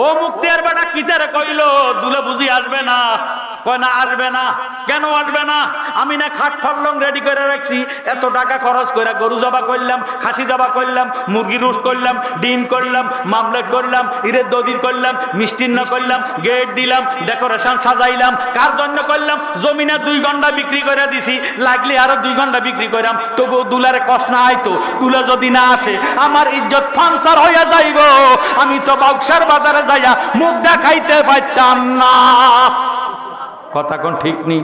ও মুক্তিয়ার বেটা কিতারে কইলো দুলে বুঝি আসবে না? কয় না আসবে না। কেন আসবে না? আমি না খাট পাল্লং রেডি করে রাখছি, এত টাকা খরচ করে গরু জবা করলাম, খাসি জবা করলাম, মুরগি রোস্ট করলাম, ডিম করলাম, মামলেট করলাম, ইরের দদির করলাম, মিষ্টিন্ন করলাম, গেট দিলাম, ডেকোরেশন সাজাইলাম। কার জন্য করলাম? জমিনে 2 ঘন্টা বিক্রি করে দিছি, লাগলে আরো 2 ঘন্টা বিক্রি করলাম, তবুও দুলারে কষ্ট না আইতো। দুলা যদি না আসে আমার ইজ্জত পাঞ্চার হইয়া যাইব। আমি তো বাক্সার বাজারে যাইয়া মুখ দেখাইতে পারতাম না। কথা কোন ঠিক নেই?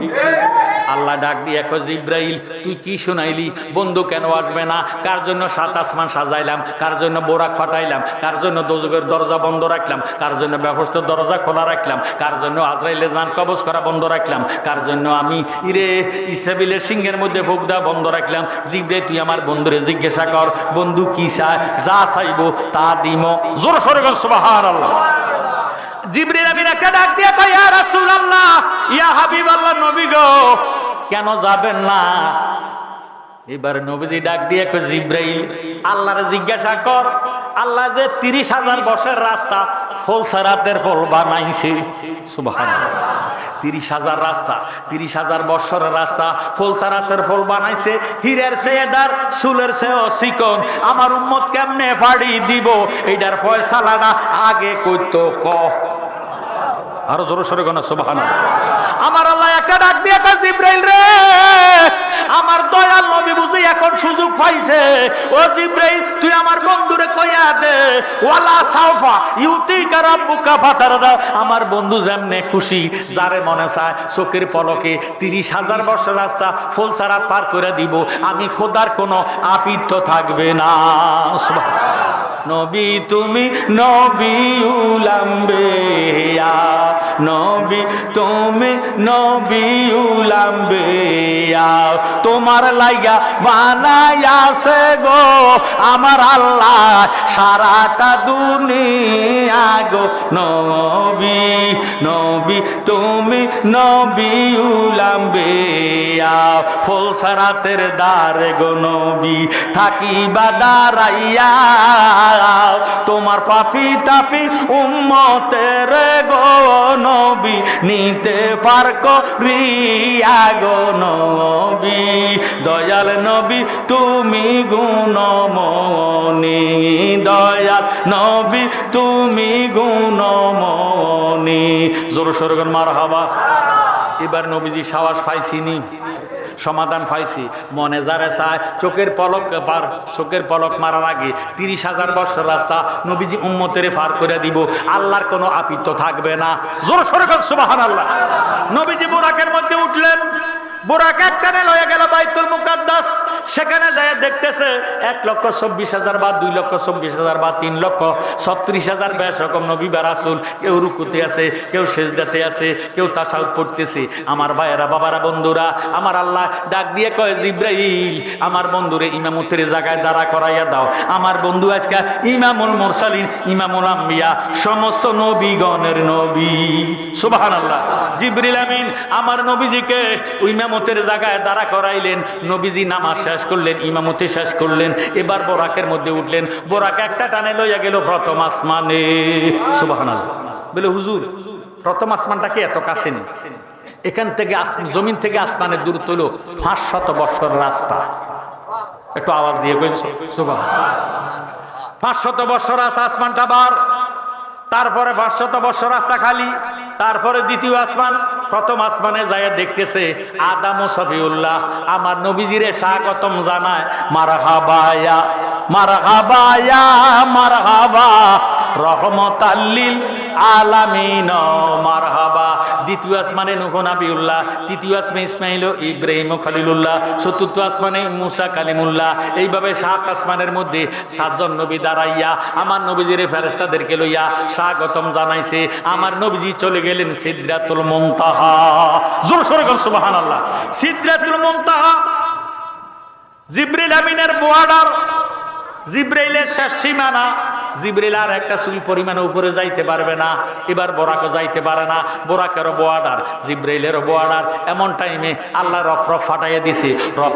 আল্লাহ ডাক দিয়ে কয় জিব্রাইল তুই কি শুনাইলি? বন্ধু কেন আসবে না? কার জন্য 7 আসমান সাজাইলাম, কার জন্য বোরাক ফাটাইলাম, কার জন্য দোজখের দরজা বন্ধ রাখলাম, কার জন্য ব্যবস্থা দরজা খোলা রাখলাম, কার জন্য আজরাইলে জান কবজ করা বন্ধ রাখলাম, কার জন্য আমি ইসরাফিলের সিংহের মধ্যে ফুক দেওয়া বন্ধ রাখলাম। জিব্রাইল তুই আমার বন্ধুরে জিজ্ঞাসা কর বন্ধু কি চায়, যা চাইবো তা দিম। জোর সরে বল সুবহানাল্লাহ। জিবরিল আমিন একটা ডাক দিয়ে কয় ইয়া রাসূলুল্লাহ, ইয়া হাবিবাল্লাহ, নবী গো কেন যাবেন না? এবার নবীজি ডাক দিয়ে কয় জিবরাইল আল্লাহরে জিজ্ঞাসা কর, আল্লাহ যে 30,000 বছরের রাস্তা ফুলসারাতের পল বানাইছে। সুবহানাল্লাহ। 30,000 রাস্তা, 30,000 বছরের রাস্তা ফুলসারাতের পল বানাইছে। হীরের চেয়ে দার, চুলের চেয়েও চিকন। আমার উম্মত কেমনে ফাড়ি দিব এইটার ফয়সালাটা আগে কইতো ক। আরো জোরে সরে গনা সুবহানাল্লাহ। আমার আল্লাহ একটা ডাক দিয়ে কয় জিবরাইল রে, আমার দয়াল নবী বুঝি এখন সুযোগ পাইছে। ও জিবরাইল তুই আমার বন্ধুরে কইয়া দে ওয়ালা সাউফা ইউতিকা রাব্বুকা ফাতারদা। আমার বন্ধু যেমনে খুশি যারে মনে চায় চোখের পলকে 30,000 বছর রাস্তা ফুলসারাত পার করে দিব। আমি খোদার কোনো আপিত্য থাকবে না। সুবহানাল্লাহ। নবী তুমি নবীউল আম্বিয়া, নবী তুমি নবীউল আম্বিয়া, তোমার লাইগা বানাইয়াছে গো আমার আল্লাহ সারাটা দুনিয়া গো। নবী নবী তুমি নবীউল আম্বিয়া, ফুলসারাতের দ্বারে গো নবী থাকিবা দাঁড়াইয়া, তোমার পাপি তাপি উম্মতের গো নবী নিতে পার করিয়া গো নবী। দয়াল নবী তুমি গুণমণি, দয়াল নবী তুমি গুণমণি। জোর সরগন মারহাবা। এবার নবীজি সাহস পাইছিনি, সমাধান পাইছি। মনে যারে চায় চোখের পলক মারার আগে 30,000 বছর রাস্তা নবীজি উম্মতের পার করে দিব। আল্লাহর কোনো আপিত্য থাকবে না। জোর সরে বল সুবহানাল্লাহ। নবীজি বুরাকের মধ্যে উঠলেন, বুরাক একখানে লয়ে গেল বাইতুল মুকাদ্দাস। সেখানে যায় দেখতেছে 1,24,000 বা 2,24,000 বা 3,36,000 বেশ রকম নবী বা রাসূল। কেউ রুকুতে আছে, কেউ সেজদাতে আছে, কেউ তাশাহুদ পড়তেছে। আমার ভাইয়েরা, বাবারা, বন্ধুরা, আমার আল্লাহ ডাক দিয়ে কয় জিবরাইল আমার বন্ধুরে ইমামতের জায়গায় দাঁড়া করাইয়া দাও। আমার বন্ধু আজকে ইমামুল মুরসালিন, ইমামুল আম্বিয়া, সমস্ত নবীগণের নবী। সুবহানাল্লাহ। জিবরিল আমিন আমার নবীজিকে ইমামতের জায়গায় দাঁড়া করাইলেন। নবীজি নামাজ শেষ করলেন, ইমামতি শেষ করলেন। এবার বোরাকের মধ্যে উঠলেন। বোরাক একটা টানে লইয়া গেল প্রথম আসমানে। সুবহানাল্লাহ। বলে হুজুর প্রথম আসমানটা কি এত কাছে নেই? এখান থেকে জমিন থেকে আসমানের দূরত্ব হলো 500 বছর রাস্তা। একটু আওয়াজ দিয়ে বলছো সুবহানাল্লাহ। 500 বছর আছে আসমানটা বার, তারপরে 500 বছর রাস্তা খালি, তারপরে দ্বিতীয় আসমান। প্রথম আসমানে যায় দেখতেছে আদম ও সফিউল্লাহ আমার নবীজিরে স্বাগতম জানায়। মারহাবা ইয়া মারহাবা ইয়া মারহাবা রহমাতাল লিল আলামিন মারহাবা। দ্বিতীয় আসমানে নূহ নবিউল্লাহ, তৃতীয় আসমানে ইসমাঈল ও ইব্রাহিম ও খলিলুল্লাহ, চতুর্থ আসমানে মুসা কালিমুল্লাহ। এইভাবে 7 আসমানের মধ্যে 7 জন নবী দাঁড়াইয়া আমার নবীজির ফেরেশতাদেরকে লইয়া স্বাগতম জানাইছে। আমার নবীজি চলে গেলেন সিদরাতুল মুনতাহা। জোর সরে বল সুবহানাল্লাহ। সিদরাতুল মুনতাহা জিবরিল আমিনের বর্ডার, জিবরাইলের শেষ সীমানা, জিবরিল আর একটা সুই পরিমাণ উপরে যাইতে পারবে না। এবার বোরাকও যাইতে পারে না, বোরাকেরও বোয়াডার, জিবরাইলেরও বোয়াডার। এমন টাইমে আল্লাহ রফ ফাটাইয়া দিছে।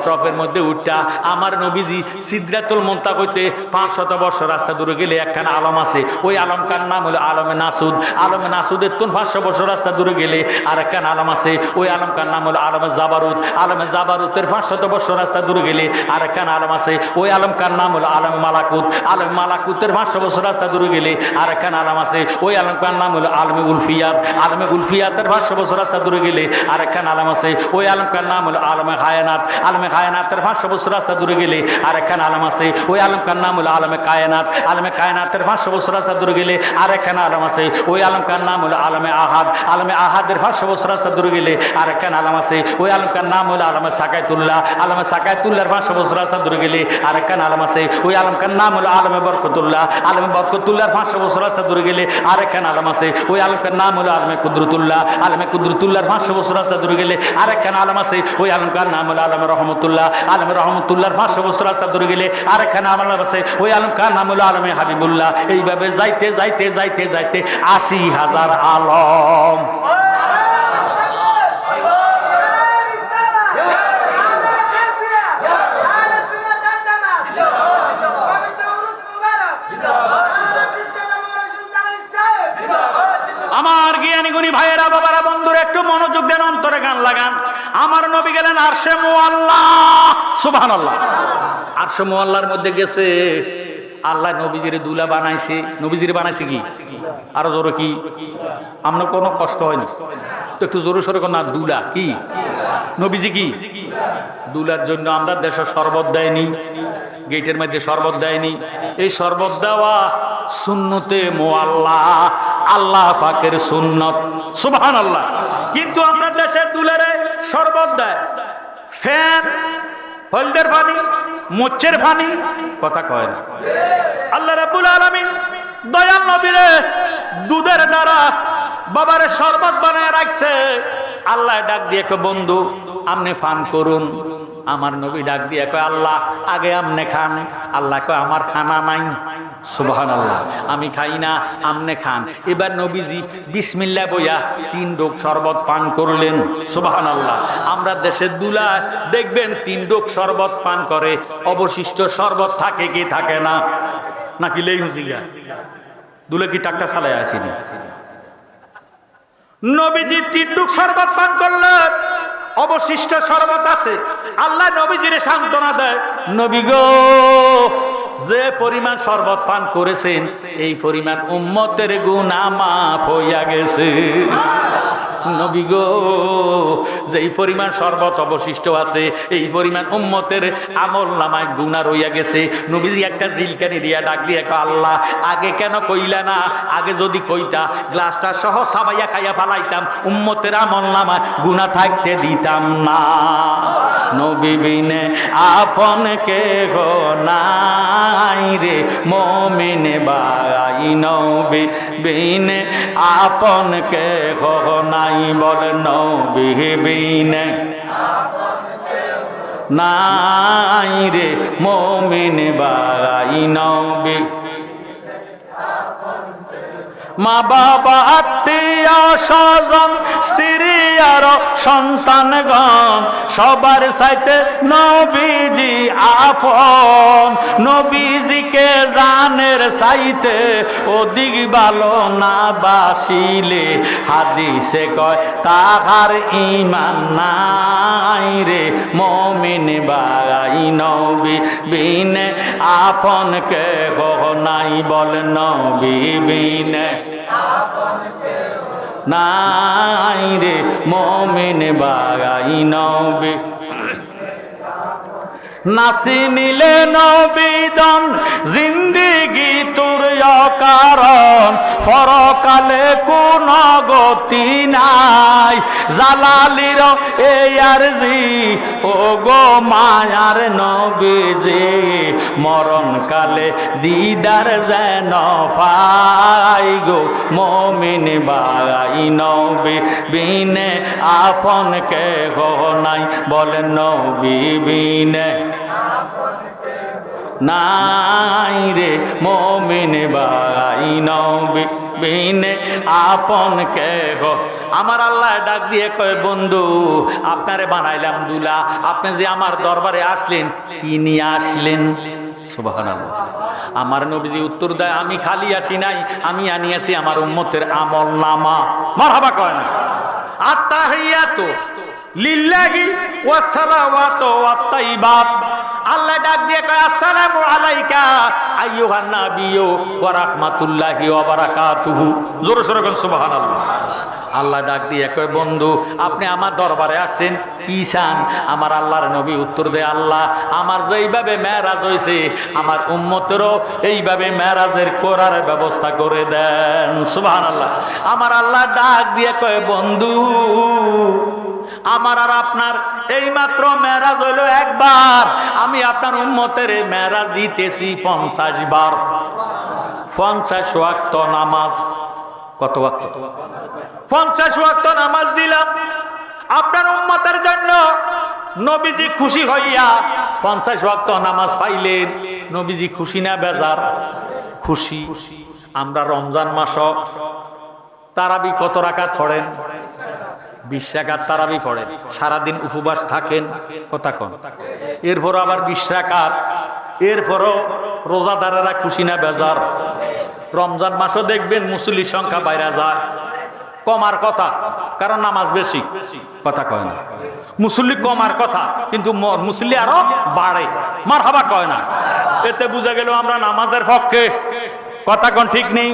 রফের মধ্যে উঠটা আমার নবীজি সিদরাতুল মুনতাহা হইতে 500 বছর রাস্তা দূরে গেলে একখানা আলম আছে, ওই আলমকার নাম হলো আলমে নাসুদ। আলমে নাসুদের 500 বছর রাস্তা দূরে গেলে আর একখানা আলম আছে, ওই আলমকার নাম হলো আলমে জাবারুত। আলমে জাবারুতের 500 বছর রাস্তা দূরে গেলে আর একখানা আলম আছে, ওই আলমকার নাম হলো আলমে মালাকুত। আলমে মালাকুতের 500 বছর রাস্তা দূরে গেলে আর একখানা আলম আছে, ওই আলমকার নাম হলো আলমে উলফিয়াত। আলমে উলফিয়াতের 500 বছর রাস্তা দূরে গেলে আর একখানা আলম আছে, ওই আলমকার নাম হলো আলমে কায়নাত। আলমে কায়নাতের 500 বছর রাস্তা দূরে গেলে আর একখানা আলম আছে, ওই আলমকার নাম হলো আলমে কায়নাত। আলমে কায়নাতের 500 বছর রাস্তা দূরে গেলে আর একখানা আলম আছে, ওই আলমকার নাম হলো আলমে আহাদ। আলমে আহাদের 500 বছর রাস্তা দূরে গেলে আর একখানা আলম আছে, ওই আলমকার নাম হলো আলমে সাকায়াতুল্লাহ। আলমে সাকায়াতুল্লাহর 500 বছর রাস্তা দূরে গেলে আর একখানা আলম আছে, ওই আলমকার নাম হলো আলমে বরকতুল্লাহ। আলমে বরকতুল্লাহর 500 বছর রাস্তা দূরে গেলে আর একখানা আলম আছে, ওই আলমকার নাম হলো আলমে কুদরতুল্লাহ। আলমে কুদরতুল্লাহর 500 বছর রাস্তা দূরে গেলে আর একখানা আলম আছে, ওই আলমকার নাম হলো আলমে রহমতুল্লাহ। আলমে রহমতুল্লাহর 500 বছর রাস্তা দূরে গেলে আর একখানা আলম আছে, ওই আলমকার নাম হলো আলমে হাবিবুল্লাহ। এইভাবে যাইতে যাইতে যাইতে যাইতে 80,000 আলম। আমার জ্ঞানী গুণী ভাইয়েরা, বাবারা, বন্ধুরা, একটু মনোযোগ দেন, অন্তরে গান লাগান। আমার নবী গেলেন আরশে মুআল্লা। সুবহানাল্লাহ। আরশে মুআল্লার মধ্যে গেছে, আল্লাহ নবীজির দুলা বানাইছে। নবীজির বানাইছে কি? আরো জোরে কি? আমরা কোনো কষ্ট হয়নি তো একটু জোরে সরে না। দুলা কি? নবীজি কি? দুলার জন্য আমরা দেশে শরবত দেয়নি, গেটের মধ্যে শরবত দেয়নি। এই শরবত দেওয়া সুন্নতে মুআল্লা, আল্লাহ পাকের সুন্নত। সুবহানাল্লাহ। কিন্তু আমরা দেশে দুলারে শরবত দেয়, ফ্যান, হলদের পানি, মোচ্ছের পানি, কথা কয় না। আল্লাহ রাব্বুল আলামিন দয়াল নবীরে দুধের দ্বারা বাবারে শরবত বানায় রাখছে। আল্লাহ ডাক দিয়ে কয়, বন্ধু আপনি পান করুন। আমার নবী ডাক দিয়ে কয়, আল্লাহ আগে আপনি খান। আল্লাহ কয়, আমার খানা নাই। সুবহানাল্লাহ। আমি খাই না, আপনি খান। এবার নবীজি বিসমিল্লাহ বইয়া 3 ডোক শরবত পান করলেন। সুবহানাল্লাহ। আমরা দেশের দুলা দেখবেন 3 ডোক শরবত পান করে, অবশিষ্ট শরবত থাকে কি থাকে না? নাকি লেই হুসিগা দুলে কি টাকটা চালায় আসেনি? নবীজি 3 ডোক শরবত পান করলেন, অবশিষ্ট শরবত আছে। আল্লাহ নবীজিরে সান্ত্বনা দেয়, নবী গো, যে পরিমাণ শরবত পান করেছেন এই পরিমাণ উম্মতের গুনাহ মাফ হইয়া গেছে। নবী গো, যেই পরিমাণ শরবত অবশিষ্ট আছে এই পরিমাণ উম্মতের আমলনামায় গুনাহ রইয়া গেছে। নবীজি একটা জিলকানি দিয়া ডাক দিয়ে কয়, আল্লাহ আগে কেন কইলা না? আগে যদি কইতা গ্লাসটা সহ সাবাইয়া খাইয়া ফালাইতাম, উম্মতের আমলনামায় গুনাহ থাকতে দিতাম না। নবী বিনে আপন কে গো নাই রে মুমিন ভাই, নবী বিনে আপন কে গো নাই, বল নবী বিনে নাই রে মুমিন ভাই, নবী। মা বাবা, আত্মীয় স্বজন, স্ত্রী আর সন্তানগণ, সবার সাইতে নবীজি আপন। নবীজিকে জানের সাইতে অধিক ভালো না বাসিলে, হাদিসে কয় তাহার ঈমান নাই রে মুমিন ভাই, নবী বিনে আপন কে গো নাই, বল নবী বিনে নাই রে মুমিন ভাই, নবী। নাসি নিলে নবীদন জিন্দিগি তোর কারণ, পরকালে কোন গতি নাই। জালালির এই আরজি ও গো মায়ার নবীজি, মরণকালে দিদার যেন পাই গো মুমিন ভাই, নবী বিনে আপন কে গো নাই, বলেন নবী বিনে নাই রে মুমিন ভাই নবী বিনে আপন কে গো। আমার আল্লাহ ডাক দিয়ে কয় বন্ধু আপনারে বানাইলাম দুলা, আপনি যে আমার দরবারে আসলেন কি নিয়ে আসলেন? সুবহানাল্লাহ। আমার নবীজি উত্তর দেয় আমি খালি আসি নাই, আমি আনিয়েছি আমার উম্মতের আমল নামা। মারহাবা কয় না? আত্তাহিয়াতু লিল্লাহি ওয়াস সালাওয়াতু ওয়াত তাইয়্যিবাত। আল্লাহ ডাক দিয়ে কয় আসসালামু আলাইকা আইয়ুহান নাবিয়্যু ওয়া রাহমাতুল্লাহি ওয়া বারাকাতুহু। জোরে সোরে কোন সুবহানাল্লাহ। আল্লাহ ডাক দিয়ে কয় বন্ধু আপনি আমার দরবারে আসছেন কি চান? আমার আল্লাহর নবী উত্তর দেয় আল্লাহ আমার যেইভাবে মেরাজ হয়েছে আমার উম্মতেরও এইভাবে মেরাজের করার ব্যবস্থা করে দেন। সুবহানাল্লাহ। আমার আল্লাহ ডাক দিয়ে কয় বন্ধু আমার আর আপনার এইমাত্র মেরাজ হইল একবার, আমি আপনার উম্মতের মেরাজ দিতেছি 50 বার। 50 ওয়াক্ত নামাজ। কত ওয়াক্ত? 50 ওয়াক্ত নামাজ দিলাম আপনার উম্মতের জন্য। নবীজি খুশি হইয়া 50 ওয়াক্ত নামাজ পাইলেন। নবীজি খুশি না বেজার? খুশি। আমরা রমজান মাস তারাবি কত রাকাত পড়েন? 20 রাকাত তারাবি পড়েন, সারাদিন উপবাস থাকেন। কথা কোন? এরপর আবার 20 রাকাত, এরপরও রোজাদারেরা খুশি না বেজার? রমজান মাসও দেখবেন মুসল্লির সংখ্যা বাইরে যায়, কমার কথা, কারণ নামাজ বেশি। কথা কয় না? মুসল্লি কমার কথা কিন্তু মুসল্লি আরো বাড়ে। মারহাবা কয় না? এতে বুঝা গেল আমরা নামাজের পক্ষে। কথা কোন ঠিক নেই?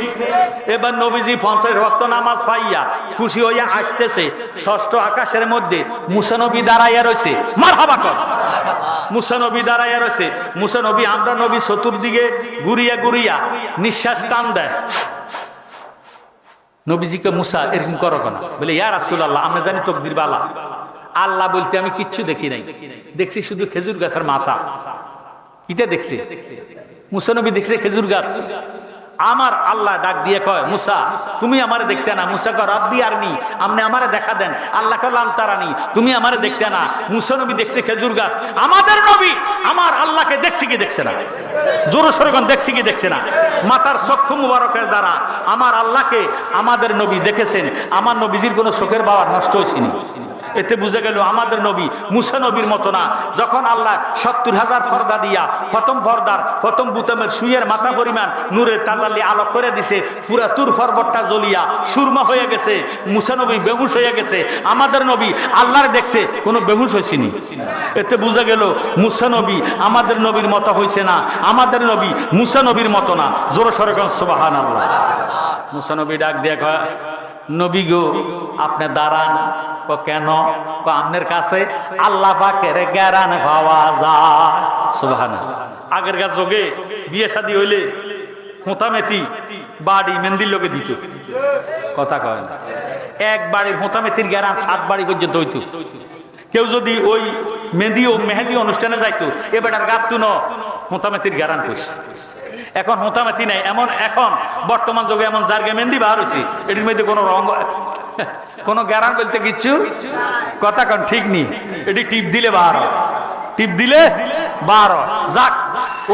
এবার নবীজি 50 ওয়াক্ত নামাজ পাইয়া খুশি হইয়া আসতেছে, ষষ্ঠ আকাশের মধ্যে মুসা নবী দাঁড়াইয়া রয়েছে। মারহাবা কর। মুসা নবী দাঁড়াইয়া রয়েছে। মুসা নবী আমরা নবী চতুর্দিকে ঘুরিয়া ঘুরিয়া নিঃশ্বাস টান দেয়। নবীজিকে মুসা এরকম করো কেন? বলে ইয়া রাসূলুল্লাহ আমরা জানি তকদির বালা, আল্লাহ বলতে আমি কিচ্ছু দেখি নাই, দেখছি শুধু খেজুর গাছের মাথা। কিটা দেখছি? মুসা নবী দেখছে খেজুর গাছ। আমার আল্লাহ ডাক দিয়ে কয় মুসা তুমি আমারে দেখতে না। মুসা কয় রাব্বি আরনি, আপনি আমারে দেখা দেন। আল্লাহ কয় লাম তারানি, তুমি আমারে দেখতে না। মুসা নবী দেখছে খেজুর গাছ। আমাদের নবী আমার আল্লাহকে দেখছি কি দেখছে না? জোরে সোরে কোন দেখছি কি দেখছে না? মাথার চক্ষু মুবারকের দ্বারা আমার আল্লাহকে আমাদের নবী দেখেছেন। আমার নবীজির কোনো চোখের পাওয়ার নষ্ট হয়নি। এতে বুঝে গেল আমাদের নবী মুসা নবীর মতো না। যখন আল্লাহ 70,000 পর্দা দিয়া প্রথম পর্দার প্রথম বুতামের সুইয়ের মাথা পরিমাণ নূরের তাজাল্লি আলোক করে দিছে, পুরা তুর পর্বতটা জ্বলিয়া সুরমা হয়ে গেছে, মুসা নবী বেহুশ হয়ে গেছে। আমাদের নবী আল্লাহর দেখছে, কোনো বেহুশ হয়েছিনি। এতে বুঝে গেল মুসা নবী আমাদের নবীর মতো হয়েছে না, আমাদের নবী মুসা নবীর মতো না। জোরে সরে কোন সুবহানাল্লাহ। মুসা নবী ডাক দিয়ে কয় নবী গো আপনি দাঁড়ান। কেন? আপনার কাছে আল্লাহ পাকের জ্ঞান পাওয়া যায়। সুবহানাল্লাহ। আগেরকার যুগে বিয়ে শাদী হইলে হোঁতামেতি বাড়ি মেহেন্দির লোকে দিত। কথা কয় না? এক বাড়ির হোঁতামেতির জ্ঞান 7 বাড়ি পর্যন্ত হইত। কেউ যদি ওই মেহেন্দি অনুষ্ঠানে যাইতো, এবার গাঁতু ন হোঁতামেতির জ্ঞান করছে। এখন হোঁতামেতি নাই, এমন এখন বর্তমান যুগে এমন জার্গে মেহেন্দি বার হয়েছে, এটির মধ্যে কোনো রঙ কোনো গ্যারান বলতে কিচ্ছু। কথা কন ঠিক নি? এটি টিপ দিলে 12, টিপ দিলে 12। যাক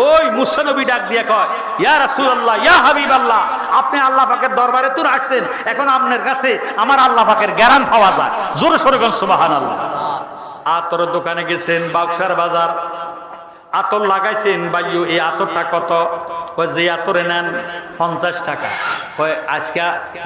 ওই মুসা নবী ডাক দিয়ে কয় ইয়া রাসূলুল্লাহ ইয়া হাবিবাল্লাহ আপনি আল্লাহ পাকের দরবারে তো আসছেন, এখন আপনার কাছে আমার আল্লাহ পাকের জ্ঞান পাওয়া যায়। জোরে সোরে কোন সুবহানাল্লাহ। আতরের দোকানে গেছেন বাক্সার বাজার, আতর লাগাইছেন। ভাইও এই আতরটা কত? যে আতরে নেন 50 টাকা। আজকে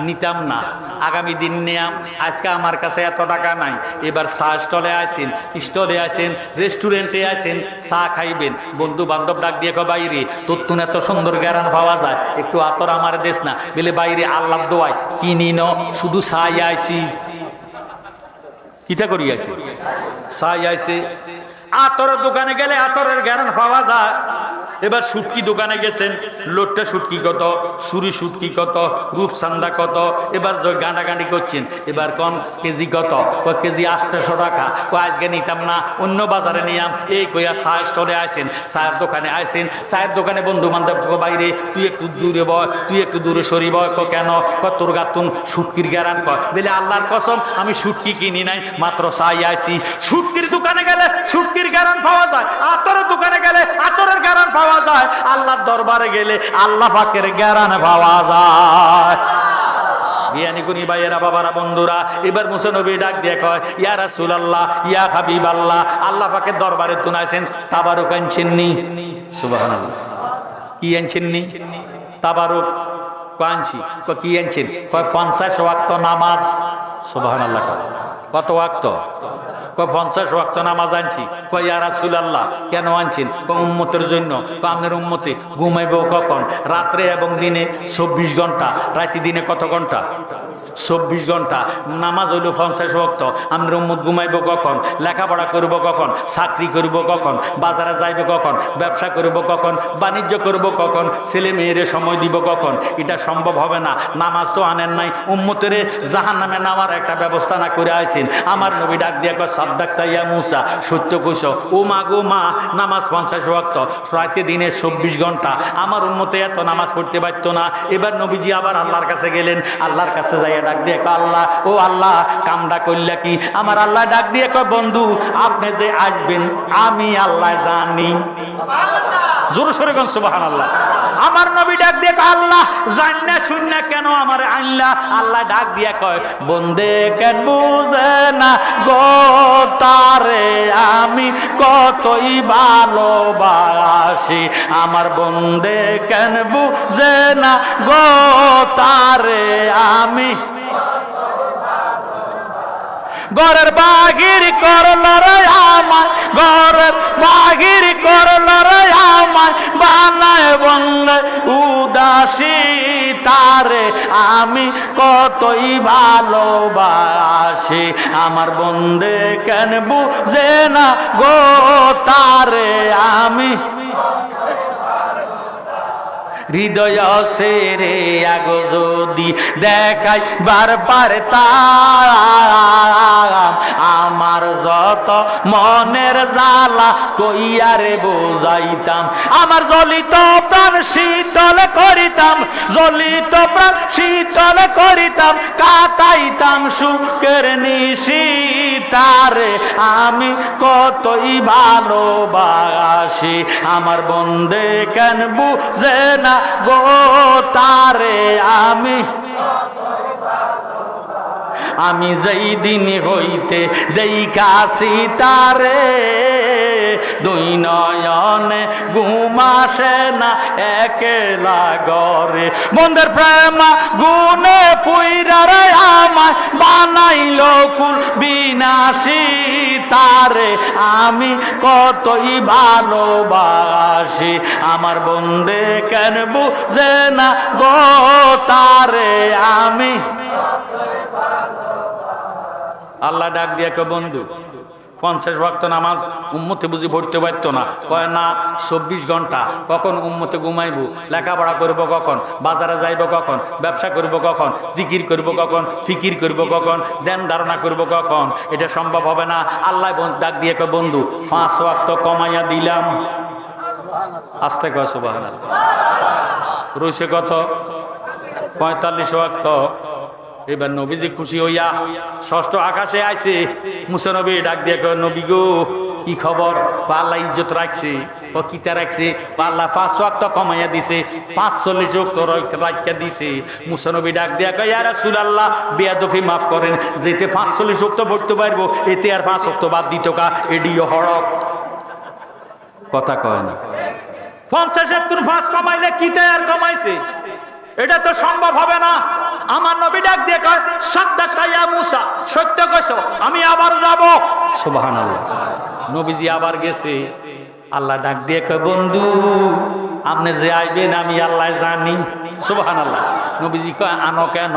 নিতাম না, আগামী দিন নিয়াম। আজকে আমার কাছে এত টাকা নাই। এবার চা স্টলে আছেন, স্টলে আছেন, রেস্টুরেন্টে আছেন, চা খাইবেন। বন্ধু বান্ধব ডাক দিয়ে বাইরে তোর তুন এত সুন্দর গ্যারান পাওয়া যায়, একটু আতর আমার দেশ না। বলে বাইরে আল্লাহ দোয়াই কিনি ন, শুধু চাই আইছি। কিটা করি আছি? চাই আইছে। আতরের দোকানে গেলে আতরের গ্যারান পাওয়া যায়। এবার শুটকি দোকানে গেছেন, লোটটা শুটকি কত, সুরি শুটকি কত, রূপসান্দা কত। এবার গাঁডাগাঁডি করছেন, এবার কম কেজি কত? কেজি 800 টাকা। আজকে নিতাম না, অন্য বাজারে নিয়াম। এই কইয়া চায়ের স্টলে আছেন, চায়ের দোকানে আছেন। চায়ের দোকানে বন্ধু বান্ধব বাইরে তুই একটু দূরে বয়, তুই একটু দূরে সরি বয়। কেন? তোর গাতুন শুটকির গ্যারান কয়। বলে আল্লাহর কসম আমি শুটকি কিনি নাই, মাত্র চাই আইছি। শুটকির দোকানে গেলে শুটকির গ্যারান পাওয়া যায়, আতরের দোকানে গেলে আতরের গ্যারান পাওয়া পাওয়া যায়, আল্লাহর দরবারে গেলে আল্লাহ পাকের জ্ঞান পাওয়া যায়। জ্ঞানী গুণী ভাইয়েরা, বাবারা, বন্ধুরা, এবার মুসা নবী ডাক দিয়ে কয়, ইয়া রাসূলুল্লাহ, ইয়া হাবিবাল্লাহ, আল্লাহ পাকের দরবারে তুনাইছেন তাবারুক আনছেননি? সুবহানাল্লাহ। কি আনছেননি? তাবারুক আনছি। কি আনছেন? 50 ওয়াক্ত নামাজ। সুবহানাল্লাহ। কত ওয়াক্ত? 50 ওয়াক্ত নামাজ আনছি। ইয়া রাসূলুল্লাহ, কেন আনছেন? উম্মতের জন্য। আপনার উম্মতে ঘুমাইব কখন? রাত্রে এবং দিনে 24 ঘন্টা। রাতে দিনে কত ঘন্টা? 24 ঘন্টা। নামাজ হইল 50 ওয়াক্ত। আপনার উম্মত ঘুমাইব কখন? লেখাপড়া করব কখন? চাকরি করব কখন? বাজারে যাইব কখন? ব্যবসা করব কখন? বাণিজ্য করব কখন? ছেলে মেয়েরে সময় দিব কখন? এটা সম্ভব হবে না। নামাজ তো আনেন নাই, উম্মতের জাহান্নামে নামার একটা ব্যবস্থা না করে আইছেন। আমার নবী ডাক দিয়া কয়, সাদ্দাকতা ইয়া মূসা, সত্য কইছ। ও মা গো মা, নামাজ 50 ওয়াক্ত, রাতে দিনে 24 ঘন্টা। আমার উম্মতে এত নামাজ পড়তে পারতো না। এবার নবীজি আবার আল্লাহর কাছে গেলেন। আল্লাহর কাছে যাইয়া ডাক দিয়ে কয়, আল্লাহ, ও আল্লাহ, কামটা কইলা কি? আমার আল্লাহ ডাক দিয়ে কয়, বন্ধু, আপনি যে আসবেন আমি আল্লাহ জানি। জোরে সোরে কোন সুবহানাল্লাহ। আমার নবী ডাক দিয়ে কয়, আল্লাহ জান্না শুননা কেন আমারে আনলা? আল্লাহ ডাক দিয়া কয়, বন্দে কেন বুঝে না গো তারে আমি কতই ভালোবাসি। আমার বন্দে কেন বুঝে না গো তারে আমি ঘরের বাহির করল রে আমায়, ঘরের বাহির করল রে আমায়, বানায় বললে উদাসী তারে আমি কতই ভালোবাসি। আমার বন্দে কেন বুঝে না গো তারে আমি হৃদয় সেরে আগো যদি দেখাই বারবার তাম, আমার যত মনের জ্বালা কইয়ারে বোঝাইতাম। আমার জ্বলিত প্রাণ শীতল করিতাম, জ্বলিত প্রাণ শীতল করিতাম, কাটাইতাম সুখের নিশি তারে আমি কতই ভালোবাসি। আমার বন্দে কেন বুঝে না গো তারে আমি যেই দিন হইতে দেখাছি তারে, দুই নয়নে ঘুম আসে না একলা ঘরে। বন্ধের প্রেম গুনে পুইরা রে আমায় বানাইল কুল বিনাশী তারে আমি কতই ভালোবাসি। আমার বন্দে কেন বুঝে না গো তারে আমি। আল্লাহ ডাক দিয়ে কয়, বন্ধু 50 ওয়াক্ত নামাজ উম্মতে বুঝি পড়তে পারতো না? কয় না, 24 ঘন্টা। কখন উম্মতে ঘুমাইব? লেখাপড়া করব কখন? বাজারে যাইব কখন? ব্যবসা করব কখন? জিকির করব কখন? ফিকির করব কখন? ধ্যান ধারণা করব কখন? এটা সম্ভব হবে না। আল্লাহ ডাক দিয়ে কয়, বন্ধু 5 ওয়াক্ত কমাইয়া দিলাম। আস্তে কয় সুবহানাল্লাহ। রইছে কত? 45 ওয়াক্ত। এবার নবীজি খুশি হইয়া ষষ্ঠ আকাশে আইছে। মুসা নবী ডাক দিয়ে কয়, নবী গো, কি খবর? আল্লাহ ইজ্জত রাখছে। ও কিতা রাখছে? আল্লাহ 5 ওয়াক্ত কমাইয়া দিছে, 45 ওয়াক্ত রাখিয়া দিছে। মুসা নবী ডাক দিয়া কয়, ইয়া রাসূলুল্লাহ, বেয়াদবি মাফ করেন, যেতে 45 ওয়াক্ত পড়তে পারবো, এতে আর 5 ওয়াক্ত বাদ দিত কা? এডিও হরক কথা কয় না। 50 এর 5 কমাইলে কিতা আর কমাইছে? এটা তো সম্ভব হবে না। আমার নবী ডাক দিয়ে কয়, সাদ্দাকতা ইয়া মূসা, সত্য কইছো, আমি আবার যাব। সুবহানাল্লাহ। নবীজি আবার গেছে। আল্লাহ ডাক দিয়ে কয়, বন্ধু, আপনি যে আইবেন আমি আল্লাহ জানি। সুবহানাল্লাহ। নবীজি কয়, আনো কেন?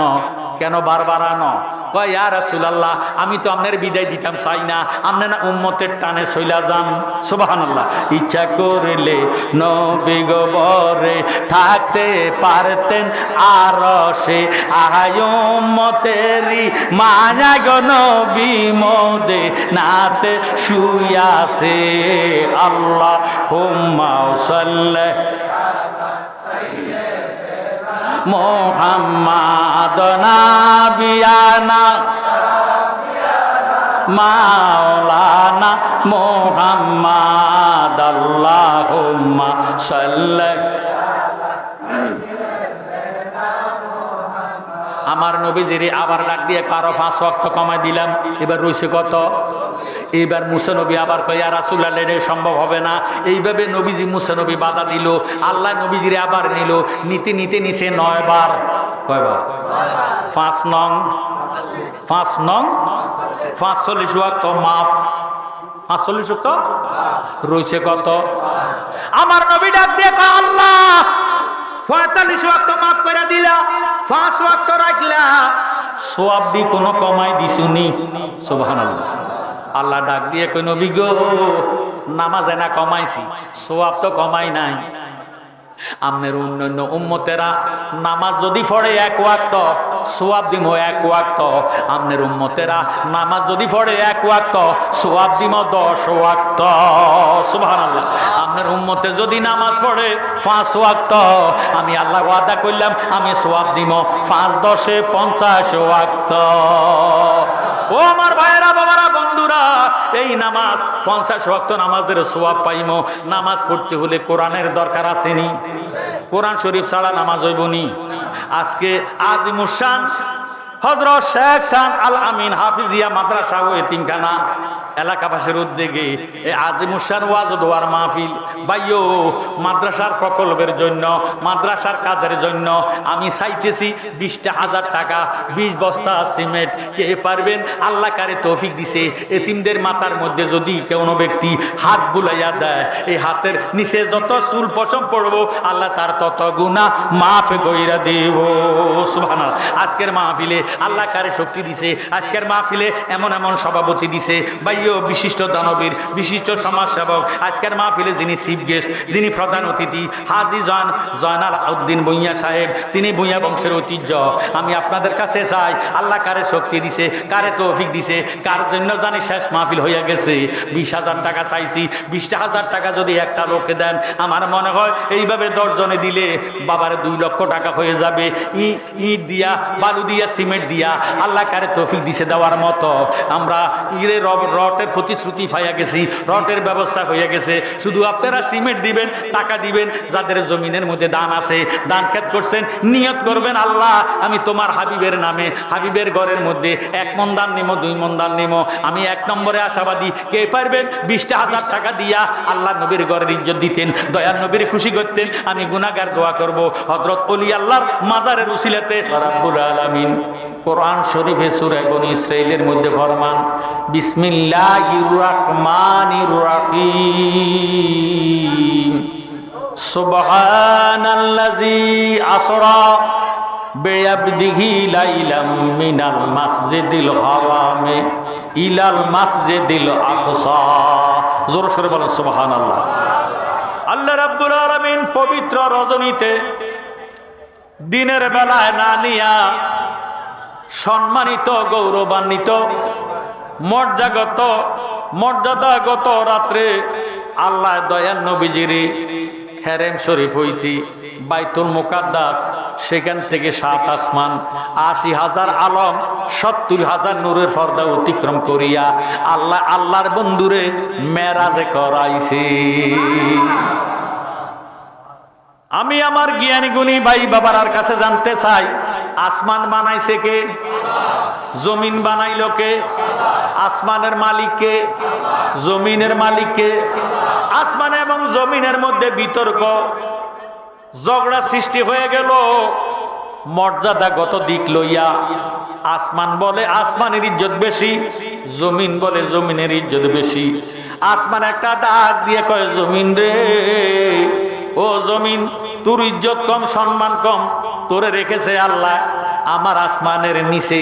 কেন বারবার আনো? কয়, ইয়া রাসূলুল্লাহ, আমি তো আপনার বিদায় দিতাম চাই না, আপনি না উম্মতের টানে চইলা যান। সুবহানাল্লাহ। ইচ্ছা করলে নবী গো বরে থাকতে পারতেন আরশে, আয় উম্মতেরি মায়া গো নবী মোদে নাতে শুইয়াছে। আল্লাহুম্মা সাল্লি মুহাম্মাদ নাবিয়ানা মাওলানা মুহাম্মাদ আল্লাহুম্মা সাল্লি। আমার নবীজিরে আবার ডাক দিয়ে কারো 5 ওয়াক্ত কমাই দিলাম, এবার রইছে কত? এইবার মুসা নবী আবার কয়, ইয়া রাসূলুল্লাহ এটা সম্ভব হবে না। এইভাবে নবীজি মুসা নবী বাধা দিল, আল্লাহ নবীজিরে আবার নিল, নিতে নিতে নিচে 9 বার। কয়বার? 5 নং 45 ওয়াক্ত মাফ। 45 ওয়াক্ত রইছে কত? আমার নবী ডাক দিয়ে কয়, আল্লাহ 45 ওয়াক্ত মাফ করে দিলা, 5 ওয়াক্ত রাখলা, সওয়াব দি কোনো কমাই দিছুনি? সুবহানাল্লাহ। আল্লাহ ডাক দিয়ে কই, নবী গো, নামাজে না কমাইছি, সওয়াব তো কমাই নাই। আমনের অন্যান্য উম্মতেরা নামাজ যদি পড়ে 1 ওয়াক্ত, সওয়াব দিব 1 ওয়াক্ত। আমনের উম্মতেরা নামাজ যদি পড়ে 1 ওয়াক্ত, সওয়াব দিব 10 ওয়াক্ত। সুবহানাল্লাহ। আমনের উম্মতে যদি নামাজ পড়ে 5 ওয়াক্ত, আমি আল্লাহ ওয়াদা করলাম আমি সওয়াব দিব 5 10 50 ওয়াক্ত। ও আমার ভাইয়েরা, বাবারা, বন্ধুরা, এই নামাজ 50 ওয়াক্ত নামাজের সওয়াব পাইমো। নামাজ পড়তে হলে কোরআনের দরকার আসেনি? কোরআন শরীফ ছাড়া নামাজ হইবনি। আজকে আজিমুস শান হযরত শেখ শান আল আমিন হাফিজিয়া মাদ্রাসা ও এতিমখানা এলাকাবাসীর উদ্যোগে এই আজিমুস শান ওয়াজ দোয়ার মাহফিল। ভাইও, মাদ্রাসার প্রকল্পের জন্য, মাদ্রাসার কাজের জন্য আমি চাইতেছি 20,000 টাকা, 20 বস্তা সিমেন্ট। কে পারবেন? আল্লাহ কারে তৌফিক দিছে। এতিমদের মাথার মধ্যে যদি কোনো ব্যক্তি হাত বুলাইয়া দেয়, এই হাতের নিচে যত চুল পশম পড়বো আল্লাহ তার তত গুনাহ মাফ কইরা দিব। সুবহানাল্লাহ। আজকের মাহফিলে আল্লাহ কারে শক্তি দিছে, আজকের মাহফিলে এমন এমন সভাপতি দিছে। ভাইও, বিশিষ্ট দানবীর, বিশিষ্ট সমাজসেবক, আজকের মাহফিলে যিনি চিফ গেস্ট, যিনি প্রধান অতিথি, হাজী জয়নাল উদ্দিন ভূঁইয়া সাহেব, তিনি ভূঁইয়া বংশের ঐতিহ্য। আমি আপনাদের কাছে চাই, আল্লাহ কারে শক্তি দিছে, কারে তৌফিক দিছে, কার জন্য জানি শেষ মাহফিল হইয়া গেছে। 20,000 টাকা চাইছি, 20,000 টাকা যদি একটা লোকে দেন, আমার মনে হয় এইভাবে 10 জনে দিলে বাবার 2 লক্ষ টাকা হয়ে যাবে। ইট দিয়া, বালু দিয়া, সিমেন্ট দিয়া আল্লাহ কারে তৌফিক দিছে দেওয়ার মতো। আমরা রটের প্রতিশ্রুতি পাইয়া গেছি, রটের ব্যবস্থা হয়ে গেছে। শুধু আপনারা সিমেন্ট দিবেন, টাকা দিবেন। যাদের জমিনের মধ্যে দান আছে, দান খেত করছেন, নিয়ত করবেন, আল্লাহ আমি তোমার হাবিবের নামে, হাবিবের ঘরের মধ্যে 1 মণ দান নিমো, 2 মণ দান নিমো। আমি 1 নম্বরে আশাবাদী। কে পারবেন 20,000 টাকা দিয়া আল্লাহ নবীর ঘরের ইজ্জত দিতেন, দয়ার নবীর খুশি করতেন? আমি গুনাহগার দোয়া করব হযরত ওলি আল্লাহর মাজারের উসিলাতে। রাব্বুল আলামিন কোরআন শরীফে সূরা বনী ইসরাঈলের মধ্যে ফরমান, বিসমিল্লাহির রহমানির রহিম, সুবহানাল্লাযী আসরা বিআবদিহি লাইলাম মিনাল মাসজিদিল হারামে ইলাল মাসজিদিল আকসা। জোরে সোরে বলেন সুবহানাল্লাহ। আল্লাহ রাব্বুল আলামিন পবিত্র রজনীতে দিনের বেলায় না নিয়া সম্মানিত, গৌরবান্বিত, মর্যাদাগত রাত্রে আল্লাহ দয়াল নবীজিরে হেরেম শরীফ হইতে বাইতুল মুকাদ্দাস, সেখান থেকে 7 আসমান, 80,000 আলম, 70,000 নূরের পর্দা অতিক্রম করিয়া আল্লাহর বন্ধুরে মেরাজে করাইছে। আমি আমার জ্ঞানী গুণী ভাই বাবার কাছে জানতে চাই, আসমান বানাইছে কে? জমিন বানাইল কে? আসমানের মালিক কে? জমিনের মালিক কে? আসমান এবং জমিনের মধ্যে বিতর্ক, ঝগড়া সৃষ্টি হয়ে গেল মর্যাদাগত দিক লইয়া। আসমান বলে আসমানের ইজ্জত বেশি, জমিন বলে জমিনের ইজ্জত বেশি। আসমান একটা ডাক দিয়ে কয়, জমিন রে, ও জমিন, তোর ইজ্জত কম, সম্মান কম, তোরে রেখেছে আল্লাহ আমার আসমানের নিচে,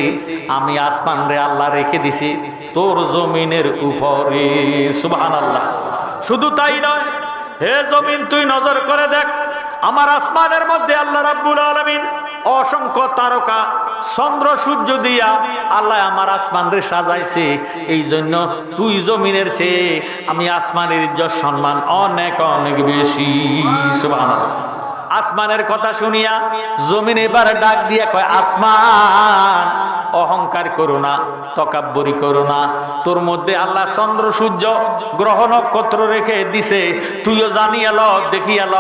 আমি আসমান রে আল্লাহ রেখে দিছি তোর জমিনের উপরে। সুবহানাল্লাহ। শুধু তাই নয়, হে জমিন তুই নজর করে দেখ, আমার আসমানের মধ্যে আল্লাহ রাব্বুল আলামিন অসংখ্য তারকা, চন্দ্র সূর্য দিয়া আল্লাহ আমার আসমান রে সাজাইছে। এই জন্য তুই জমিনের চেয়ে আমি আসমানের ইজ্জত সম্মান অনেক অনেক বেশি। সুবহানাল্লাহ। আসমানের কথা শুনিয়া জমিন এবার ডাক দিয়া কয়, আসমান অহংকার করো না, তকাব্বুরি করো না। তোর মধ্যে আল্লাহ চন্দ্র সূর্য গ্রহ নক্ষত্র রেখে দিছে, তুইও জানিয়ে ল, দেখিয়ে ল।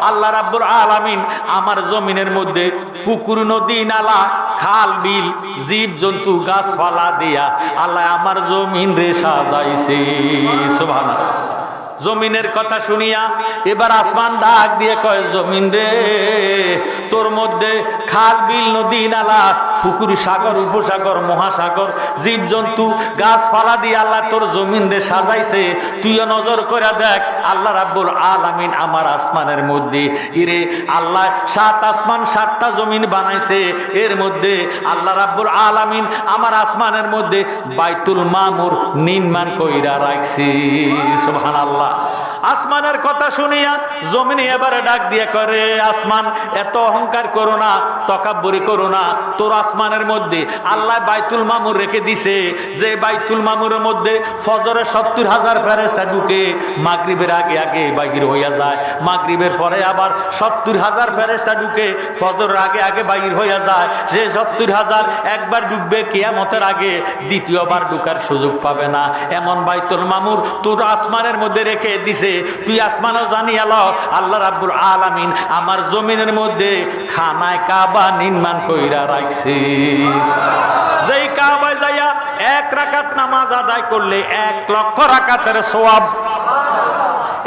আল্লাহ রাব্বুল আলামিন আমার জমিনের মধ্যে পুকুর, নদী, নালা, খাল, বিল, জীব জন্তু, গাছপালা দিয়া আল্লাহ আমার জমিন রে সাজাইছে। সুবহানাল্লাহ। জমিনের কথা শুনিয়া এবার আসমান ডাক দিয়ে কয়, জমিন রে, তোর মধ্যে খাল, বিল, নদী, নালা, পুকুর, সাগর, উপসাগর, মহাসাগর, জীব জন্তু, গাছপালা দিয়ে আল্লাহ তোর জমিন রে সাজাইছে। তুইও নজর করে দেখ, আল্লাহ রাব্বুল আলামিন আমার আসমানের মধ্যে ইরে আল্লাহ 7 আসমান 7টা জমিন বানাইছে। এর মধ্যে আল্লাহ রাব্বুল আলামিন আমার আসমানের মধ্যে বাইতুল মামুর নির্মাণ কইরা রাখছি। সুবহানাল্লাহ। আসমানের কথা শুনিয়া জমিনে এবারে ডাক দিয়ে করে, আসমান এত অহংকার করো না, তকাব্বুরি করো না। তোর আসমানের মধ্যে আল্লাহ বাইতুল মামুর রেখে দিছে, যে বাইতুল মামুরের মধ্যে ফজরে 70,000 ফেরেশতা ঢুকে, মাগরিবের আগে আগে বাহির হইয়া যায়, মাগরিবের পরে আবার 70,000 ফেরেশতা ঢুকে, ফজরের আগে আগে বাহির হইয়া যায়। যে 70,000 একবার ঢুকবে কিয়ামতের আগে, দ্বিতীয়বার ঢুকার সুযোগ পাবে না। এমন বাইতুল মামুর তোর আসমানের মধ্যে রেখে দিছে। তুই আসমানও জানিয়ে ল, আল্লাহ রাব্বুল আলামিন আমার জমিনের মধ্যে খানায় কাবা নির্মাণ কইরা রাখছিস। যেই কাবায় যাইয়া 1 রাকাত নামাজ আদায় করলে 1 লক্ষ রাকাতের সওয়াব।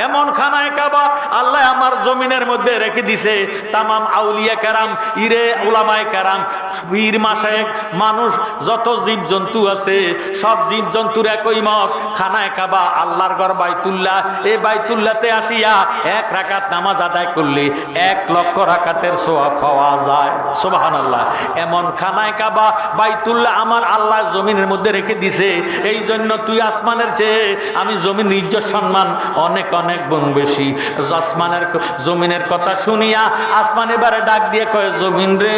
এমন খানায় কাবা আল্লাহ আমার জমিনের মধ্যে রেখে দিছে। তামাম আউলিয়া কেরাম, ইরে উলামায়ে কেরাম, পীর মাশায়েখ, মানুষ, যত জীব জন্তু আছে সব জীব জন্তুর একই মত, খানায় কাবা আল্লাহর ঘর বাইতুল্লাহ। এই বাইতুল্লাহতে আসিয়া 1 রাকাত নামাজ আদায় করলে 1 লক্ষ রাকাতের সওয়াব পাওয়া যায়। সুবহানাল্লাহ। এমন খানায় কাবা বাইতুল্লাহ আমার আল্লাহ জমিনের মধ্যে রেখে দিছে। এই জন্য তুই আসমানের চেয়ে আমি জমিন ইজ্জত সম্মান অনেক অনেক গুণ বেশি। আসমানের জমিনের কথা শুনিয়া আসমান এবারে ডাক দিয়ে কয়, জমিন রে,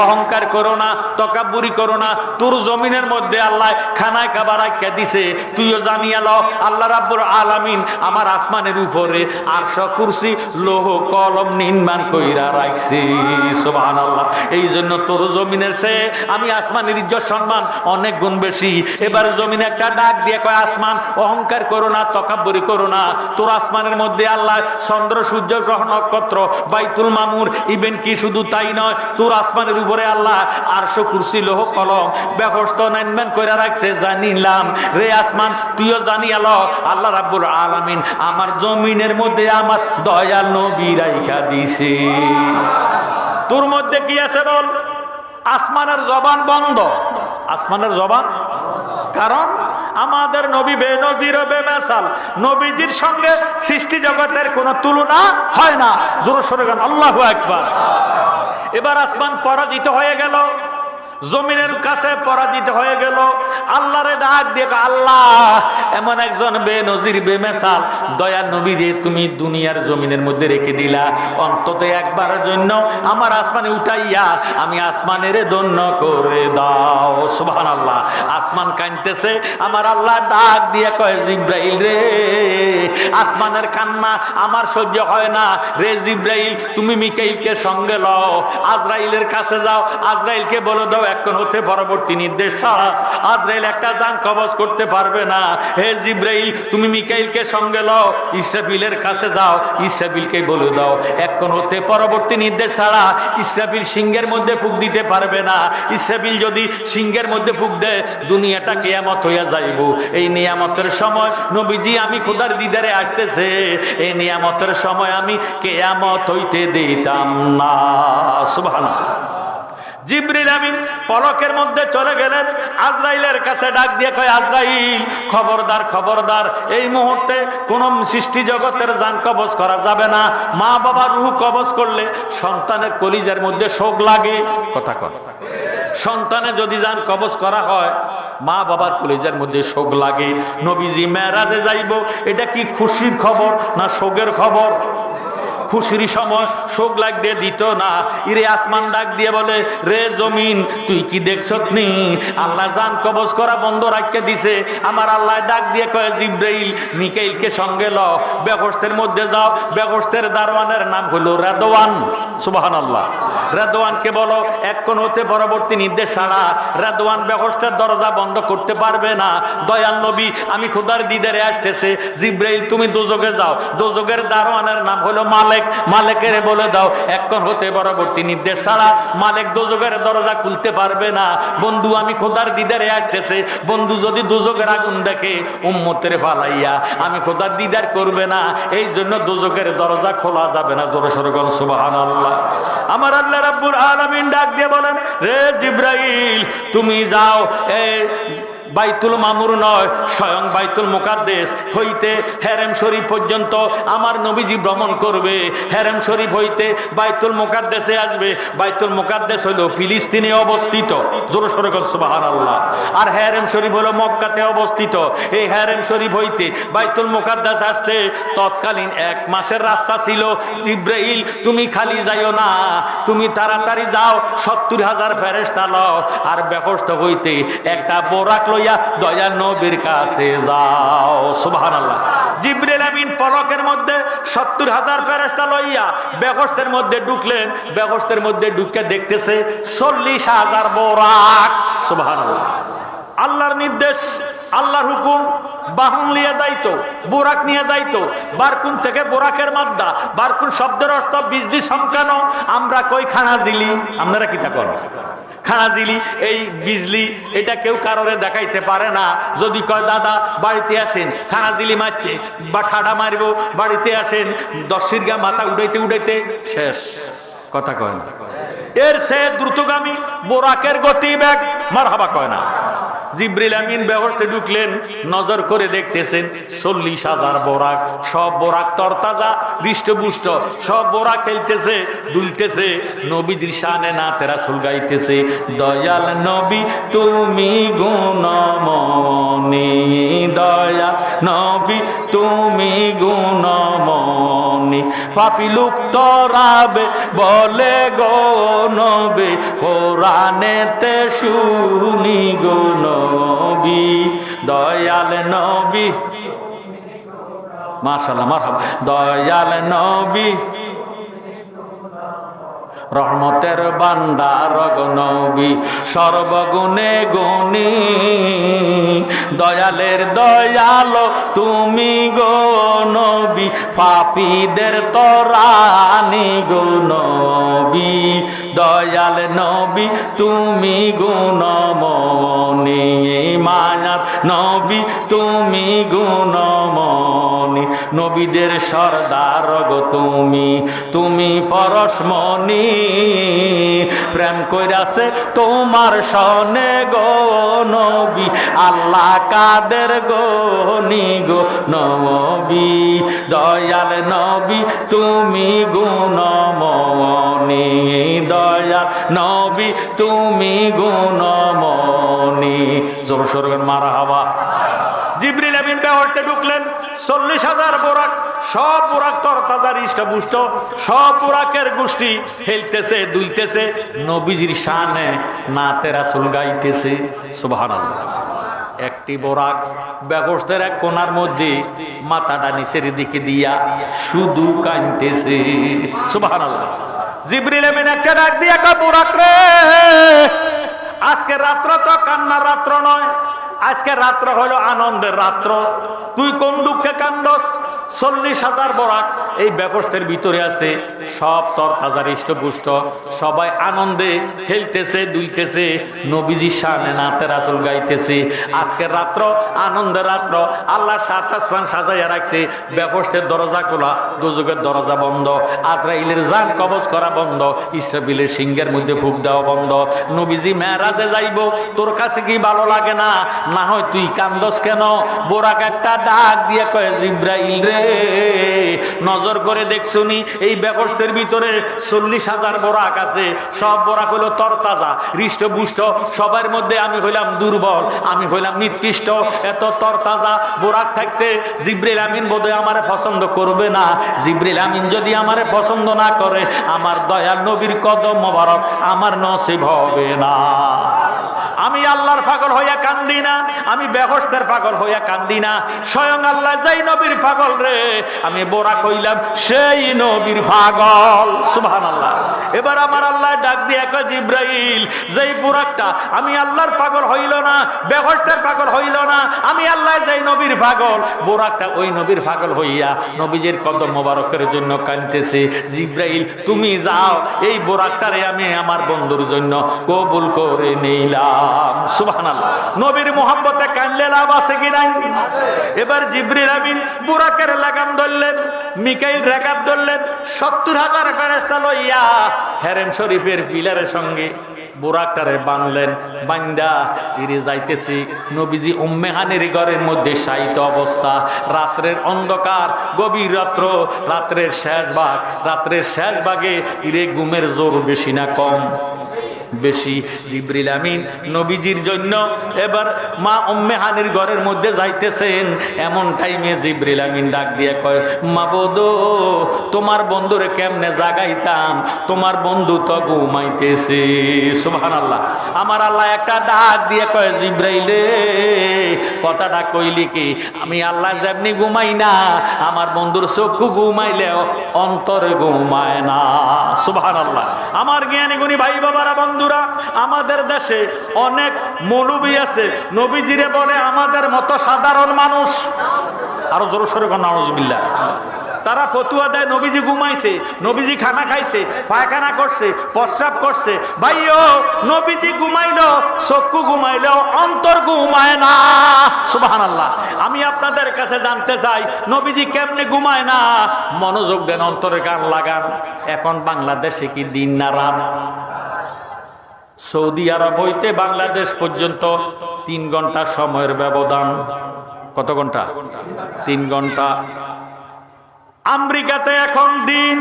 অহংকার করো না, তকাব্বুরি করো না। তোর জমিনের মধ্যে আল্লাহ খানায় কাবা রাখিয়া দিছে, তুইও জানিয়া ল, আল্লাহ রাব্বুল আলামিন আমার আসমানের উপরে আরশ, কুরসি, লৌহ কলম নির্মাণ কইরা রাখছি। সুবহানাল্লাহ। এই জন্য তোর জমিনের চেয়ে আমি আসমানের ইজ্জত সম্মান অনেক গুণ বেশি। এবার জমিনে একটা ডাক দিয়ে কয়, আসমান অহংকার করো না, তকাব্বুরি করো না। তোর আসমানের মধ্যে আল্লাহ চন্দ্র সূর্য গ্রহ নক্ষত্র, বাইতুল মামুর, ইভেন কি শুধু তাই নয়, তোর আসমানের উপরে আল্লাহ আরশ, কুরসি, লৌহ কলম ব্যবস্থা নির্মাণ করে রাখছে। জানিলাম রে আসমান, তুইও জানিয়া ল, আল্লাহ রাব্বুল আলামিন আমার জমিনের মধ্যে আমার দয়াল নবী রাইখা দিছে। তোর মধ্যে কি আছে বল? আসমানের জবান বন্ধ। আসমানের জবান, কারণ আমাদের নবী বেনজির বেমেসাল, নবীজির সঙ্গে সৃষ্টি জগতের কোনো তুলনা হয় না। জোরে সোরে গান আল্লাহু আকবার। এবার আসমান পরাজিত হয়ে গেল, জমিনের কাছে পরাজিত হয়ে গেল। আল্লাহরে ডাক দিয়ে, আল্লাহ এমন একজন বেনজির বেমেসাল দয়ার নবী রে তুমি দুনিয়ার জমিনের মধ্যে রেখে দিলা, অন্তত একবারের জন্য আমার আসমানে উঠাইয়া আমি আসমানের ধন্য করে দাও। সুবহানাল্লাহ। আসমান কাঁদতেছে, আমার আল্লাহ ডাক দিয়ে কয়, জিব্রাইল রে, আসমানের কান্না আমার সহ্য হয় না রে জিব্রাইল, তুমি মিকাইলকে সঙ্গে লও, আজরাইলের কাছে যাও, আজরাইলকে বলে দাও এখন হতে পরবর্তী নির্দেশ ছাড়া আজরাইল একটা জান কবজ করতে পারবে না। হে জিব্রাইল, তুমি মিকাইলকে সঙ্গে লও, ইসরাফিলের কাছে যাও, ইসরাফিলকে বলে দাও এখন হতে পরবর্তী নির্দেশ ছাড়া ইসরাফিল সিংহের মধ্যে ফুঁক দিতে পারবে না। ইসরাফিল যদি সিংহের মধ্যে ফুঁক দেয় দুনিয়াটা কিয়ামত হইয়া যাইব। এই নিয়ামতের সময় নবীজি আমি খোদার দিদারে আসতেছে, এই নিয়ামতের সময় আমি কিয়ামত হইতে দিতাম না। সুবহানাল্লাহ। জিবরিল আমিন পলকের মধ্যে চলে গেলেন, আজরাইলের কাছে ডাক দিয়ে কয়, আজরাইল খবরদার, খবরদার, এই মুহূর্তে কোন সৃষ্টি জগতের জান কবজ করা যাবে না। মা বাবার রূহ কবজ করলে সন্তানের কলিজার মধ্যে শোক লাগে। কথা কর, সন্তানের যদি জান কবজ করা হয় মা বাবার কলিজার মধ্যে শোক লাগে। নবীজি মেরাজে যাইব, এটা কি খুশির খবর না শোকের খবর? খুশির সময় শোক লাগতে দিত না। ইরে আসমান ডাক দিয়ে বলে, রে জমিন তুই কি দেখছ নি? আল্লাহ জান কবজ করা বন্ধ রাখতে দিছে। আমার আল্লাহ ডাক দিয়ে কয়, জিব্রাইল মিকাইলকে সঙ্গে লও, বেহেশতের মধ্যে যাও, বেহেশতের দারওয়ানের নাম হলো রেদওয়ান। সুবহানাল্লাহ। রেদওয়ানকে বলো এক্ষণ হতে পরবর্তী নির্দেশ ছাড়া রেদওয়ান বেহেশতের দরজা বন্ধ করতে পারবে না। দয়াল নবী আমি খোদার দিদারে আসতেছে, জিব্রাইল তুমি দোজখে যাও, দোজখের দারোয়ানের নাম হলো মালেক, মালেকের বলে দাও এক্ষণ হতে পরবর্তী নির্দেশ ছাড়া মালেক দোজখের দরজা খুলতে পারবে না। বন্ধু আমি খোদার দিদারে আসতেছে, বন্ধু যদি দোজখের আগুন দেখে উম্মতের ফালাইয়া আমি খোদার দিদার করবে না, এই জন্য দোজখের দরজা খোলা যাবে না। জোরে সোরে বলেন সুবহানাল্লাহ। আমার আল্লাহ রাব্বুল আলামিন ডাক দিয়ে বলেন, রে জিব্রাইল তুমি যাও, বাইতুল মামুর নয় স্বয়ং বাইতুল মুকাদ্দেস হইতে হেরেম শরীফ পর্যন্ত আমার নবীজি ভ্রমণ করবে। হেরেম শরীফ হইতে বাইতুল মুকাদ্দেসে আসবে। বাইতুল মুকাদ্দেস হলো ফিলিস্তিনে অবস্থিত। জোরে সোরে বলেন সুবহানাল্লাহ। আর হেরেম শরীফ হলো মক্কাতে অবস্থিত। এই হেরেম শরীফ হইতে বাইতুল মুকাদ্দাস আসতে তৎকালীন 1 মাসের রাস্তা ছিল। জিব্রাইল তুমি খালি যাইও না, তুমি তাড়াতাড়ি যাও, 70,000 ফেরেশতা লও, আর বেহেশত হইতে একটা বোরাক লইয়া দয়াল নবীর কাছে যাও। সুবহানাল্লাহ। জিবরিল আমিন পলকের মধ্যে 70,000 ফেরেশতা লইয়া বেহেশতের মধ্যে ঢুকলেন। বেহেশতের মধ্যে ঢুকে দেখতেছে 40,000 বোরাক। সুবহানাল্লাহ। আল্লাহর নির্দেশ, আল্লাহর হুকুম, বাহন নিয়ে যাইতো, বোরাক নিয়ে যাইতো। বারকুন থেকে বোরাকের মাদ্দা, বারকুন শব্দের অর্থ বিজলি চমকানো। আমরা কই খানা দিলি, আপনারা কি তা করেন? খানাজিলি এই বিজলি এটা কেউ কারোরে দেখাইতে পারে না। যদি কয় দাদা বাড়িতে আসেন খানাজিলি মারছে বা ঠাডা মারিব, বাড়িতে আসেন 10 গা মাথা উড়াইতে উড়াইতে শেষ। কথা কয় না? এর সে দ্রুতগামী বোরাকের গতি বেগ মারহাবা কয় না। জিবরিল আমিন বেহেশতে ঢুকলেন, নজর করে দেখতেছেন 40,000 বোরাক। সব বোরাক তরতাজা হৃষ্টপুষ্ট, সব বোরাক খেলতেছে দুলতেছে, নবীজির শানে নাতে রাসূল গাইতেছে, দয়াল নবী তুমি গুণমণি, দয়াল নবী তুমি গুণমণি, পাপী লোক তরাবে বলে গো নবী, কোরআনেতে শুনি গো নবী, দয়াল নবী। মাশাআল্লাহ মাশাআল্লাহ। দয়াল নবী রহমতের ভান্ডার গো নবী, সর্বগুণে গুণী, দয়ালের দয়াল তুমি গো নবী, পাপীদের তরানি গো নবী, দয়াল নবী তুমি গুণমণি, মায়ার নবী তুমি গুণমণি, নবীদের সরদার গো তুমি, তুমি পরশমণি, প্রেম কইরাছে তোমার সনে গো নবী, আল্লাহ কাদের গনি গো নবী, দয়াল নবী তুমি গুণমণি, দয়াল নবী তুমি গুণমণি। জোর সোরে মারহাবা। জিবরিল আমিন বেহেশতে ঢুকলেন, 40,000 বোরাক, সব বোরাক তরতাজা হৃষ্টপুষ্ট, সব বোরাকের গোষ্ঠী হেলতেছে দুলতেছে, নবীজির শানে নাতে রাসূল গাইতেছে। সুবহানাল্লাহ। একটি বোরাক বেহেশতের এক কোণার মধ্যে মাথাটা নিচের দিকে দিয়া শুধু কাঁদতেছে। সুবহানাল্লাহ। জিবরিল আমিন একটা ডাক দিয়া কয়, বোরাক রে, আজকে রাত্র তো কান্নার রাত্র নয়, আজকে রাত্র হলো আনন্দের রাত্র। তুই কোন দুঃখে কান্দস? 40,000 বোরাক এই বেহেশতের ভিতরে আছে, সব তরতাজা হৃষ্টপুষ্ট, সবাই আনন্দে হেলতেছে দুলতেছে, নবীজির শানে নাতে রাসূল গাইতেছে। আজকের রাত্র আনন্দের রাত্র, আল্লাহ 7 আসমান সাজাইয়া রাখছে। বেহেশতের দরজা খোলা, দোজখের দরজা বন্ধ, আজরাইলের জান কবজ করা বন্ধ, ইসরাফিলের সিংহের মধ্যে ফুঁক দেওয়া বন্ধ। নবীজি মেরাজে যাইব, তোর কাছে কি ভালো লাগে না? না হয় তুই কান্দস কেন? বোরাক একটা ডাক দিয়ে কয়, জিব্রাইল রে, নজর করে দেখছুনি এই বেহেশতের ভিতরে 40,000 বোরাক আছে, সব বোরাক হলো তরতাজা হৃষ্টপুষ্ট, সবার মধ্যে আমি হইলাম দুর্বল, আমি হইলাম নিকৃষ্ট। এত তরতাজা বোরাক থাকতে জিবরিল আমিন বোধহয় আমারে পছন্দ করবে না। জিবরিল আমিন যদি আমারে পছন্দ না করে, আমার দয়াল নবীর কদম মোবারক আমার নসিব হবে না। আমি আল্লাহর পাগল হইয়া কান্দি না, আমি বেহেশতের পাগল হইয়া কান্দি না, স্বয়ং আল্লাহ যাই নবীর পাগল রে, আমি বোরাক হইলাম সেই নবীর পাগল। সুবহানাল্লাহ। এবার আমার আল্লাহ ডাক দিয়ে কয় জিব্রাইল, যেই বুরাকটা আমি আল্লাহর পাগল হইল না, বেহস্তের পাগল হইল না, আমি আল্লাহ যেই নবীর পাগল, বুরাকটা ওই নবীর পাগল হইয়া নবীজির কদম মোবারকের জন্য কাঁদতেছে। জিব্রাইল তুমি যাও, এই বুরাকটারে আমি আমার বন্ধুর জন্য কবুল করে নিলাম। সুবহানাল্লাহ। নবীর মোহাব্বতে কাঁদলে লাভ আছে কি নাই? এবার জিবরিল আমিন বুরাকের লাগাম ধরলেন, মিকাইল রেকাব ধরলেন, 70,000 ফেরেশতা লইয়া হেরেম শরীফের পিলারের সঙ্গে বুরাকটারে বানলেন। বান্দা ইরে যাইতেছি নবীজি উম্মে হানির ঘরের মধ্যে শায়িত অবস্থা, রাত্রের অন্ধকার, গভীর রাত্র, রাত্রের শেষ ভাগে ইরে ঘুমের জোর বেশি না কম? বেশি। জিবরিল আমিন নবীজির জন্য এবার মা উম্মে হানির ঘরের মধ্যে যাইতেছেন। এমন টাইমে জিবরিল আমিন ডাক দিয়ে কয়, মাবুদ তোমার বন্ধুরে কেমনে জাগাইতাম, তোমার বন্ধু তো ঘুমাইতেছে। সুবহানাল্লাহ। আমার আল্লাহ একটা ডাক দিয়ে কয়, জিবরাইল রে কথাটা কইলি কি? আমি আল্লাহ যেমনি ঘুমাই না, আমার বন্ধুর চক্ষু ঘুমাইলেও অন্তরে ঘুমায় না। সুবহানাল্লাহ। আমার জ্ঞানী গুণী ভাই বাবারা, বন্ধুরা, আমাদের দেশে অনেক মৌলবী আছে, নবীজিরে বলে আমাদের মতো সাধারণ মানুষ। আরো জোর সরে কোন নাউজুবিল্লাহ। তারা ফতুয়া দেয় নবীজি ঘুমাইছে, নবীজি খানা খাইছে, পায়খানা করছে, প্রস্রাব করছে। ভাইও নবীজি ঘুমাইলো, চক্ষু ঘুমাইলো, অন্তর ঘুমায় না। সুবহানাল্লাহ। আমি আপনাদের কাছে জানতে চাই নবীজি কেমনে ঘুমায় না? মনোযোগ দেন, অন্তরে কান লাগান। এখন বাংলাদেশে কি দিন না রাত? সৌদি আরব হইতে বাংলাদেশ পর্যন্ত 3 ঘন্টা সময়ের ব্যবধান। কত ঘন্টা? 3 ঘন্টা। আমেরিকাতে এখন দিন,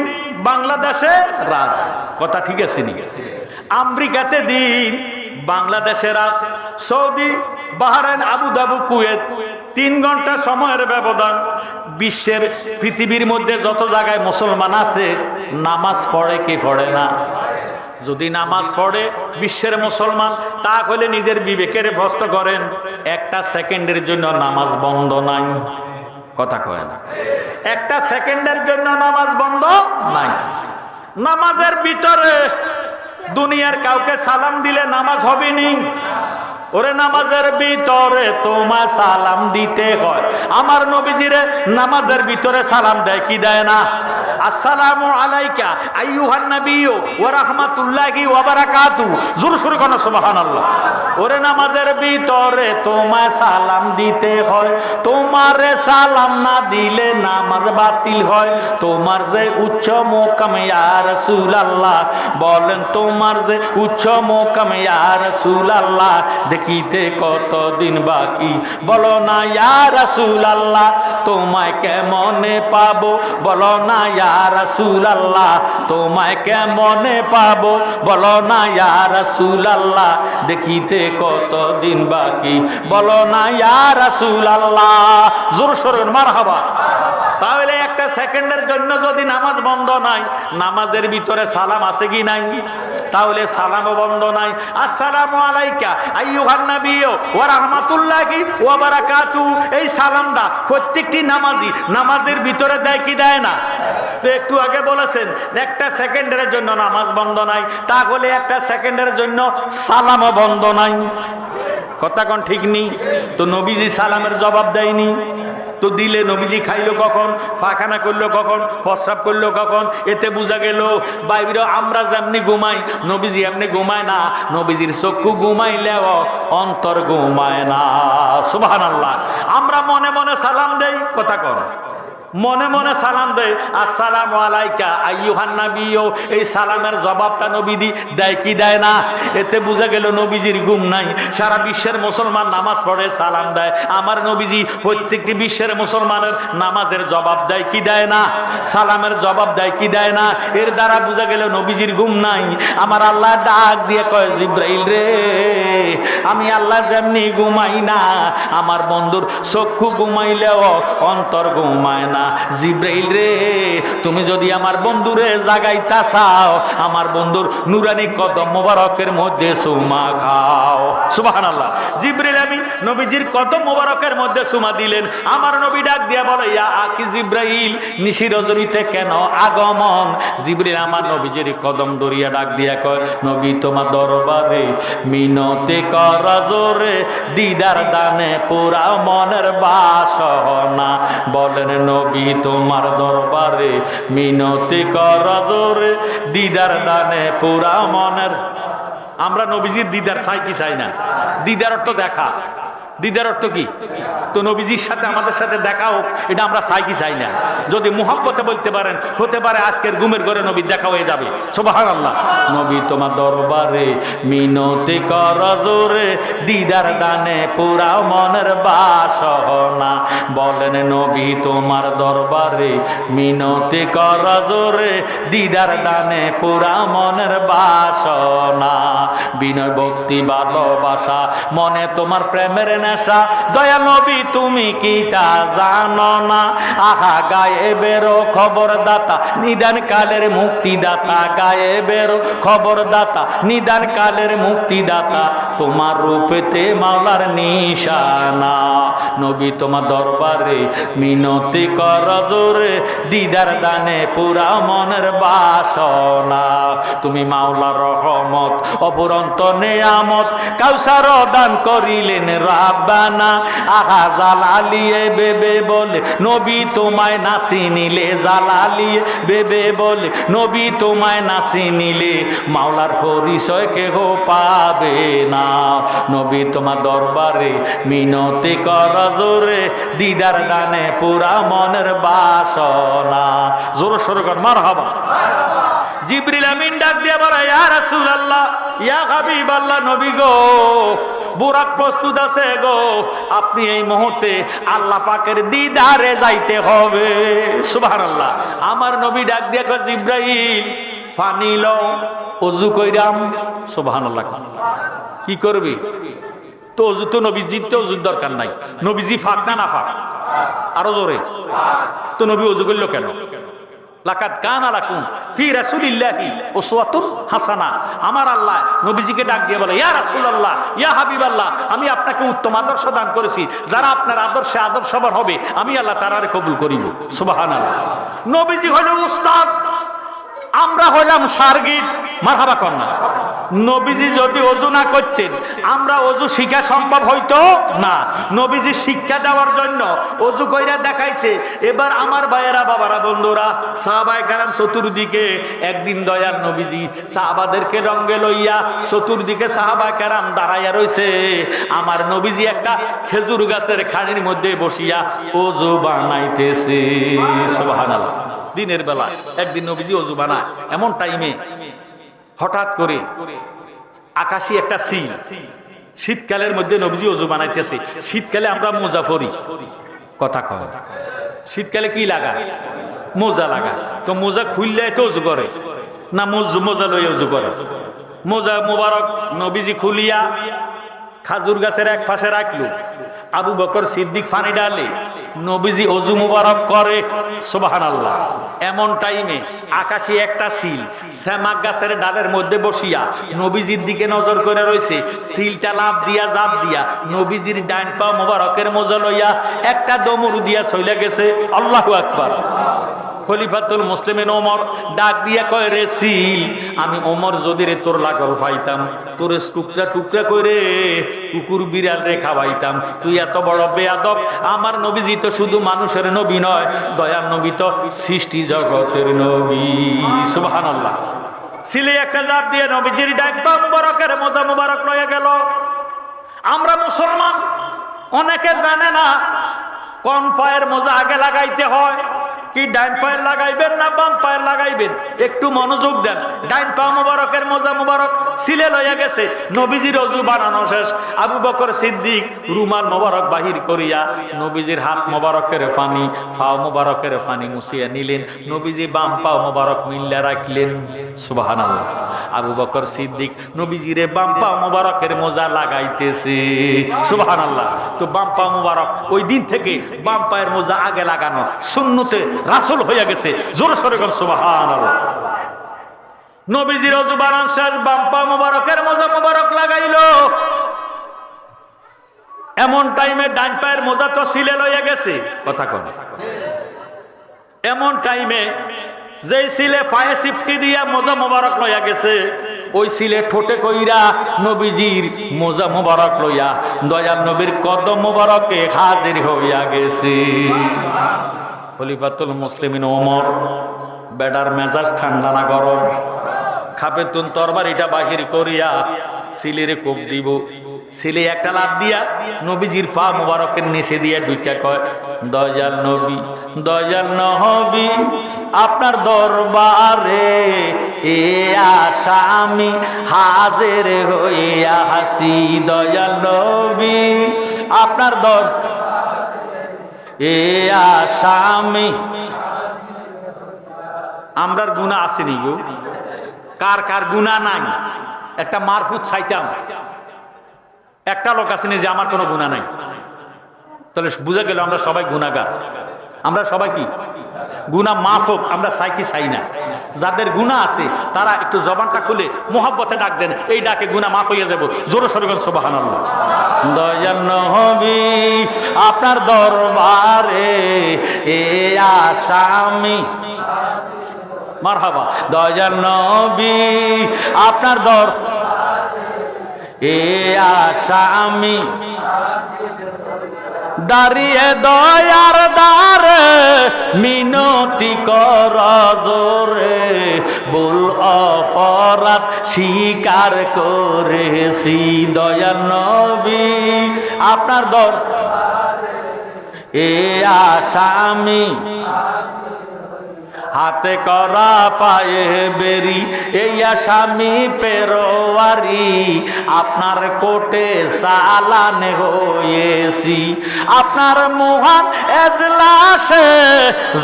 বাংলাদেশে রাত। কথা ঠিক আছে নি? আমেরিকাতে দিন, বাংলাদেশে রাত। সৌদি, বাহরাইন, আবুধাবি, কুয়েত 3 ঘন্টা সময়ের ব্যবধান। বিশ্বের পৃথিবীর মধ্যে যত জায়গায় মুসলমান আছে, নামাজ পড়ে কি পড়ে না? যদি নামাজ পড়ে বিশ্বের মুসলমান, তাহলে নিজের বিবেকের প্রশ্ন করেন, একটা সেকেন্ডের জন্য নামাজ বন্ধ নাই। কথা কয় না? একটা সেকেন্ডের জন্য নামাজ বন্ধ নাই। নামাজের ভিতরে দুনিয়ার কাউকে সালাম দিলে নামাজ হবে নি? ওরে নামাজের ভিতরে তোমার সালাম দিতে হয়। আমার নবীজিরে নামাজের ভিতরে সালাম দেয় কি দেয় না? আসসালামু আলাইকা আইয়ুহান নাবিয়্যু ওয়া রাহমাতুল্লাহি ওয়া বারাকাতুহু। জোর সুরে কোন সুবহানাল্লাহ। ওরে নামাজের ভিতরে তোমায় সালাম দিতে হয়, তোমারে সালাম না দিলে নামাজ বাতিল হয়। তোমার যে উচ্চ মুকাম ইয়া রাসূলুল্লাহ, বলেন তোমার যে উচ্চ মুকাম ইয়া রাসূলুল্লাহ, দেখিতে কতদিন বাকি বলো না ইয়া রাসূলুল্লাহ, তোমায় কেমনে পাবো বলো না ইয়া রাসূলুল্লাহ, তোমায় কেমনে পাবো বলো না ইয়া রাসূলুল্লাহ, দেখিতে কতদিন বাকি বলো না ইয়া রাসূলুল্লাহ। জোর সরে মারহাবা। তাহলে একটা সেকেন্ডের জন্য যদি নামাজ বন্ধ নাই, নামাজের ভিতরে সালাম আছে কি নাই? তাহলে সালামও বন্ধ নাই। আসসালামু আলাইকা আইয়ুহান নাবিয়্যু ওয়া রাহমাতুল্লাহি ওয়া বারাকাতুহু, এই সালামটা প্রত্যেকটি নামাজি নামাজের ভিতরে দেয় কি দেয় না? তো একটু আগে বলেছেন একটা সেকেন্ডের জন্য নামাজ বন্ধ নাই, তাহলে একটা সেকেন্ডের জন্য সালামও বন্ধ নাই। কথা কোন ঠিক নি? তো নবীজি সালামের জবাব দেয়নি, তো দিলে নবীজি খাইলো কখন, পায়খানা করলো কখন, প্রস্রাব করলো কখন? এতে বোঝা গেল বাইরে আমরা যেমনি ঘুমাই নবীজি এমনি ঘুমায় না। নবীজির চক্ষু ঘুমাইলেও অন্তর ঘুমায় না। সুবহানাল্লাহ। আমরা মনে মনে সালাম দেই, কথা কন, মনে মনে সালাম দেয় আসসালামু আলাইকা আইয়ুহান নাবিয়্যু, এই সালামের জবাবটা নবীজি দেয় কি দেয় না? এতে বোঝা গেল নবীজির ঘুম নাই। সারা বিশ্বের মুসলমান নামাজ পড়ে সালাম দেয়, আমার নবীজি প্রত্যেকটি বিশ্বের মুসলমানের নামাজের জবাব দেয় কি দেয় না? সালামের জবাব দেয় কি দেয় না? এর দ্বারা বোঝা গেল নবীজির ঘুম নাই। আমার আল্লাহ ডাক দিয়ে কয়, জিব্রাইল রে আমি আল্লাহ যেমনি ঘুমাই না, আমার বন্ধুর চক্ষু ঘুমাইলেও অন্তর ঘুমায় না। জিব্রাইল রে, তুমি যদি আমার বন্ধুরে জাগাইতা চাও, আমার বন্ধুর নুরানি কদম মোবারকের মধ্যে চুমা খাও। সুবহানাল্লাহ। জিব্রাইল আমিন নবীজির কদম মোবারকের মধ্যে চুমা দিলেন। আমার নবী ডাক দিয়া বলে, ইয়া আকি জিব্রাইল, নিশি রজনীতে কেন আগমন? জিব্রাইল আমার নবীজির কদম দরিয়া ডাক দিয়া কয়, নবী তোমার দরবারে মিনতি কর জোরে, দিদার দানে পুরা মনের বাসনা। বলেন নবী তোমার দরবারে মিনতি কর জোরে, দিদার দানে পুরা মনের। আমরা নবীজির দিদার চাই কি চাই না? দিদার অর্থ দেখা। দিদার অর্থ কি? তো নবীজির সাথে আমাদের সাথে দেখা হোক, এটা আমরা চাই কি চাই না? যদি মুহাব্বতে বলতে পারেন, হতে পারে আজকের ঘুমের ঘরে নবীর দেখা হয়ে যাবে। সুবহানাল্লাহ। নবী তোমার দরবারে মিনতি কর জোরে, দিদার দানে পুরা মনের বাসনা। বলেন নবী তোমার দরবারে মিনতি কর জোরে, দিদার দানে পুরা মনের বাসনা। বিনয় ভক্তি ভালোবাসা মনে তোমার প্রেমের নেশা, দয়া নবী তুমি কি তা জানো না? আহা গায়ে বেরো খবর দাতা, নিদান কালের মুক্তিদাতা। গায়ে বেরো খবর দাতা, নিদান কালের মুক্তিদাতা। তোমার রূপেতে মাওলার নিশানা। নবী তোমার দরবারে মিনতি কর জোরে, দিদার দানে পুরা মনের বাসনা। তুমি মাওলার রহমত অপুরন্ত নেয়ামত, কাউসার দান করিলেন রাব্বানা। আহা জালালিয়ে বেবে বলে নবী তোমায় নাসি নিলে, জালালিয়ে বেবে বলে নবী তোমায় নাসি নিলে, মাওলার পরিচয় কেহ পাবে না। নবী তোমার দরবারে মিনতি কর জোরে, দিদার দানে পুরা মনের বাসনা। জোর সোর কর মারহাবা। জিবরিল আমিন ডাক দিয়া বলে, ইয়া রাসূলুল্লাহ, ইয়া হাবিবাল্লাহ, নবী গো, বুরাক প্রস্তুত আছে গো, আপনি এই মুহূর্তে আল্লাহ পাকের দিদারে যাইতে হবে। সুবহানাল্লাহ। আমার নবী ডাক দিয়া কয়, জিব্রাইল পানি লও, ওযু কইরাম। সুবহানাল্লাহ। কি করবি? তো ওযু তো নবীজির তো ওযুর দরকার নাই। নবীজি ফাক না না ফাক? আরো জোরে। তো নবী ওযু করল কেন? লাকাদ কানা লাকুম ফি রাসূলিল্লাহি উসওয়াতুন হাসানাহ। আমার আল্লাহ নবীজিকে ডাক দিয়ে বলে, ইয়া রাসূলুল্লাহ, ইয়া হাবিবাল্লাহ, আমি আপনাকে উত্তম আদর্শ দান করেছি। যারা আপনার আদর্শে আদর্শবান হবে, আমি আল্লাহ তারারে কবুল করিব। সুবহানাল্লাহ। নবীজি হলো উস্তাদ, আমরা হইলাম শারগিদ। মারহাবা কর না। নবীজি যদি ওযু না করতেন, আমরা ওযু শিখা সম্ভব হইতো না। নবীজি শিক্ষা দেওয়ার জন্য ওযু কইরা দেখাইছে। এবার আমার ভাইয়েরা, বাবারা, বন্ধুরা, সাহাবায়ে কেরাম চতুর্দিকে, একদিন দয়ার নবীজি সাহাবাদেরকে রঙ্গে লইয়া চতুর্দিকে সাহাবায়ে কেরাম দাঁড়াইয়া রইছে। আমার নবীজি একটা খেজুর গাছের খাড়ির মধ্যে বসিয়া ওযু বানাইতেছে। সুবহানাল্লাহ। দিনের বেলা একদিন নবীজি ওযু বানায়, এমন টাইমে হঠাৎ করে আকাশি একটা সিল। শীতকালের মধ্যে নবীজি ওযু বানাইতেছে। শীতকালে আমরা মোজা পরি, কথা কয়। শীতকালে কি লাগা? মোজা লাগা। তো মোজা খুললে তো ওযু করে না, মোজা লইয়া ওযু করে। মোজা মুবারক নবীজি খুলিয়া খাজুর গাছের এক পাশে রাখলো। আবু বকর সিদ্দিক পানি ডালে, নবীজি ওযু মুবারক করে। সুবহানাল্লাহ। এমন টাইমে আকাশে একটা সিল সেমাক গাছের ডালের মধ্যে বসিয়া নবীজির দিকে নজর করে রয়েছে। সিলটা লাভ দিয়া জাপ দিয়া নবীজির ডান পা মুবারকের মোজা লইয়া একটা দমরু দিয়া চলে গেছে। আল্লাহু আকবার। খলিফাতুল মুসলিমিন ওমর ডাক দিয়া কয়, রে সিল, আমি ওমর যদি রে তোর লাগল পাইতাম, তোরে টুকরা টুকরা করে কুকুর বিড়াল রে খাওয়াইতাম। তুই এত বড় বেয়াদব। আমার নবীজি তো শুধু মানুষের নবী নয়, দয়ার নবী তো সৃষ্টি জগতের নবী। সুবহানাল্লাহ। সিলে একটা জাপ দিয়ে নবীজির ডাক পা মুবারকের মোজা মুবারক লয়ে গেল। আমরা মুসলমান, অনেকে জানে না কোন পায়ের মোজা আগে লাগাইতে হয়। কি ডাইন পায়ের লাগাইবেন না বাম পায়ের লাগাইবেন? একটু মনোযোগ দেন। ডাইন পা মুবারকের মোজা মুবারক সিলে লইয়া গেছে, নবীজির অজু বানানো শেষ। আবু বকর সিদ্দিক রুমাল মোবারক বাহির করিয়া নবীজির হাত মোবারকের পানি, পাও মোবারকের পানি মুছিয়া নিলেন, নবীজি বাম পাও মোবারক মিল্লা রাখলেন। সুবহানাল্লাহ। আবু বকর সিদ্দিক নবীজিরে বাম পাও মোবারকের মোজা লাগাইতেছে। সুবহানাল্লাহ। তো বাম পা মোবারক ওই দিন থেকে বাম পায়ের মোজা আগে লাগানো সুন্নতে রাসূল হয়ে গেছে। জোরে সোরে বল সুবহানাল্লাহ। নবীজির ওযু বানান শেষ, বাম পা মোবারকের মোজা মোবারক লাগাইলো। এমন টাইমে ডান পায়ের মোজা তো সিলে লইয়া গেছে, কথা কোন। এমন টাইমে যেই সিলে পায়ে সিফটি দিয়া মোজা মোবারক লইয়া গেছে, ওই সিলে ঠোঁটে কইরা নবীজির মোজা মোবারক লইয়া দয়াল নবীর কদম মোবারকে হাজির হইয়া গেছে। খলিফাতুল মুসলিমিন ওমর, বেডার মেজাজ ঠান্ডা না গরম, খাপে তুন তরবারিটা বাহির করিয়া সিলেরে কোপ দিব। সিলে একটা লাভ দিয়া নবীজির পা মুবারকের নিচে দিয়া ঢুকা কয়, দয়াল নবী, দয়াল নবী, আপনার দরবারে এ আসামি হাজির হইয়া হাসি। দয়াল নবী, আপনার এ আসামি। আমরার গুনাহ আসেনি গো, কার কার গুনাহ নাই? একটা মারফুত চাইতাম, একটা লোক আসেনি যে আমার কোনো গুনাহ নাই। তাহলে বুঝা গেল আমরা সবাই গুনাহগার। আমরা সবাই কি গুনাহ মাফ হোক আমরা চাই কি চাই না? যাদের গুনাহ আছে তারা একটু জবানটা খুলে মোহাব্বতে ডাক দেন, এই ডাকে গুনাহ মাফ হইয়া যাব। জোরে সোরে বলেন সুবহানাল্লাহ। দয়াল নবী, আপনার দরবারে এ আসামি। মারহাবা। দয়াল নবী, আপনার এ আসামি দাঁড়িয়ে দয়ার দ্বারে মিনতি কর জোরে, ভুল অপরাধ স্বীকার করেছি। দয়াল নবী, আপনার এ আসামি হাতে করা পায়ে বেরি, এই আসামি পেরোয়ারি আপনার কোটে চালান হয়েছি। আপনার মহান এজলাসে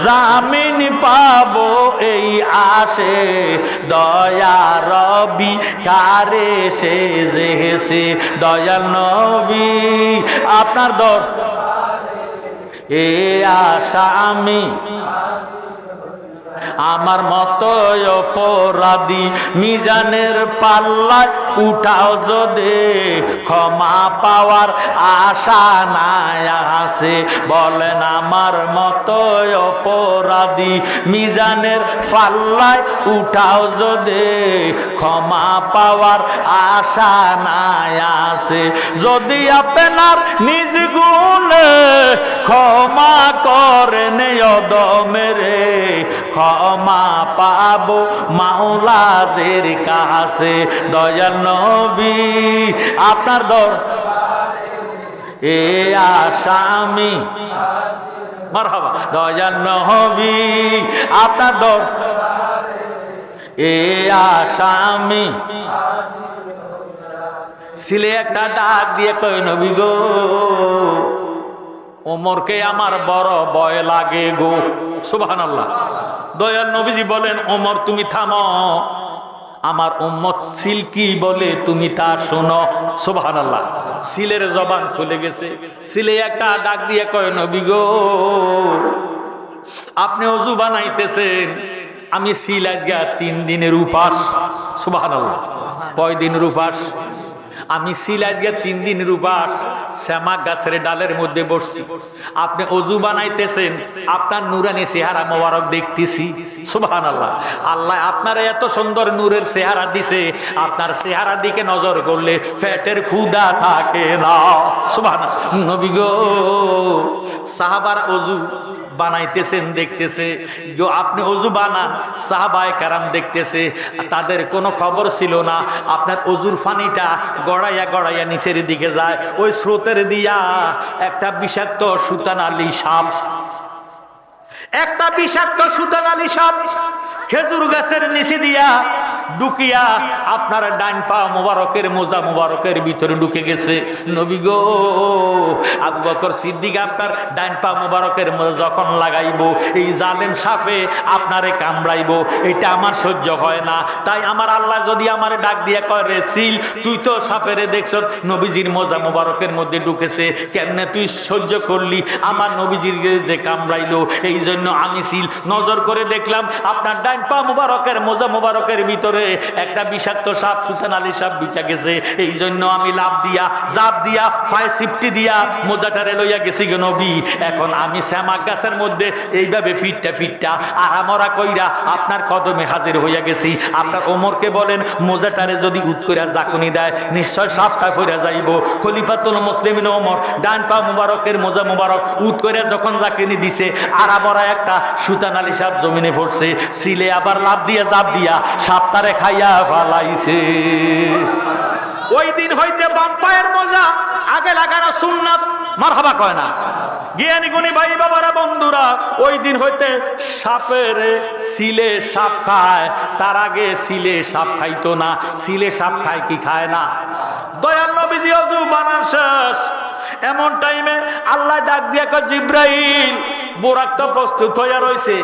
জামিন পাবো এই আশে, দয়া রবি কারে সে যেছে। দয়াল নবী, আপনার এ আসামি আমার মতো অপরাধী মিজানের পাল্লায় উঠাও যদি, ক্ষমা পাওয়ার আশা নাই আছে। বলেন আমার মতো অপরাধী মিজানের পাল্লায় উঠাও যদি, ক্ষমা পাওয়ার আশা নাই আছে। যদি আপনার নিজ গুণে ক্ষমা করেন অদমেরে, ক্ষমা পাবো মাওলাদের কাছে। দয়াল নবী, আপনার এ আসামি। মারহাবা। দয়াল নবী, আপনার এ আসামি। ছিলে একটা ডাক দিয়ে কই, নবী গো, ওমরকে আমার বড় ভয় লাগে গো। সুবহানাল্লাহ। দয়াল নবীজি বলেন, ওমর তুমি থামো, আমার উম্মত সিল কি বলে তুমি তা শোনো। সুবহানাল্লাহ। সিলের জবান খুলে গেছে। সিলে একটা ডাক দিয়ে কয়, নবী গো, আপনি ওযু বানাইতেছেন, আমি সিল আজকে 3 দিনের উপাস। সুবহানাল্লাহ। কয় দিনের উপাস? আমি সিল আজকে 3 দিনের উপাস, শ্যামা গাছের ডালের মধ্যে বসছি। আপনি ওযু বানাইতেছেন, আপনার নূরানি চেহারা মোবারক দেখতেছি। সুবহানাল্লাহ। আল্লাহ আপনার এত সুন্দর নূরের চেহারা দিছে, আপনার চেহারা দিকে নজর করলে পেটের ক্ষুধা থাকে না। সুবহানাল্লাহ। নবী গো, সাহাবার ওযু বানাইতেছেন দেখতেছে, আপনি ওযু বানান, সাহাবায়ে কেরাম দেখতেছে, তাদের কোনো খবর ছিল না। আপনার ওযুর পানিটা গড়াইয়া গড়াইয়া নিচের দিকে যায়, ওই স্রোতের দিয়া একটা বিষাক্ত সুতানালি সাপ একটা বিষাক্ত সুতানালী সাপ খেজুর গাছের নিচে দিয়া ঢুকিয়া আপনার ডাইন পা মুবারকের মোজা মুবারকের ভিতরে ঢুকে গেছে। নবী গো, আবু বকর সিদ্দিক আপনার ডাইন পা মুবারকের মোজা যখন লাগাইবো এই জালেম সাপে আপনারে কামড়াইবো, এটা আমার সহ্য হয় না। তাই আমার আল্লাহ যদি আমারে ডাক দিয়া কয় রে সিল, তুই তো সাপেরে দেখছ নবীজির মোজা মুবারকের মধ্যে ঢুকেছে, কেমনে তুই সহ্য করলি আমার নবীজির যে কামড়াইলো, এই জন্য আমি সিল নজর করে দেখলাম আপনার ডাইন পা মুবারকের মোজা মুবারকের ভিতরে একটা বিষাক্ত সাপ সুতানালী সাপ ঢুকে গেছে। এই জন্য আমি লাভ দিয়া জাপ দিয়া পায়ে সিপটি দিয়া মোজাটারে লইয়া গেছি গো নবী। এখন আমি শ্যামাক গাছের মধ্যে এইভাবে ফিটটা ফিটটা আরামরা কইরা আপনার কদমে হাজির হইয়া গেছি। আপনার ওমরকে বলেন মোজাটারে যদি উৎ কইরা জাকুনি দেয় নিশ্চয় সাপটা কইরা যাইব। খলিফাতুল মুসলিমিন ওমর ডান পা মুবারকের মোজা মুবারক উৎ কইরা যখন জাকুনি দিছে আরামরা একটা সুতানালী সাপ জমিনে পড়ছে। সিলে আবার লাভ দিয়া জাপ দিয়া সাপটারে খাইয়া ফালাইছে। ওই দিন হইতে বাম পায়ের মোজা আগে লাগানো সুন্নাত, মারহাবা কয় না জ্ঞানী গুণী ভাই বাবারা বন্ধুরা। ওই দিন হইতে সাপের সিলে সাপ খায়, তার আগে সিলে সাপ খাইতো না। সিলে সাপ খায় কি খায় না? দয়াল নবীজি ওযু বানার শেষ এমন টাইমে আল্লাহ ডাক দিয়া কয় জিব্রাইল, বোরাক তো প্রস্তুত হইয়া রইছে,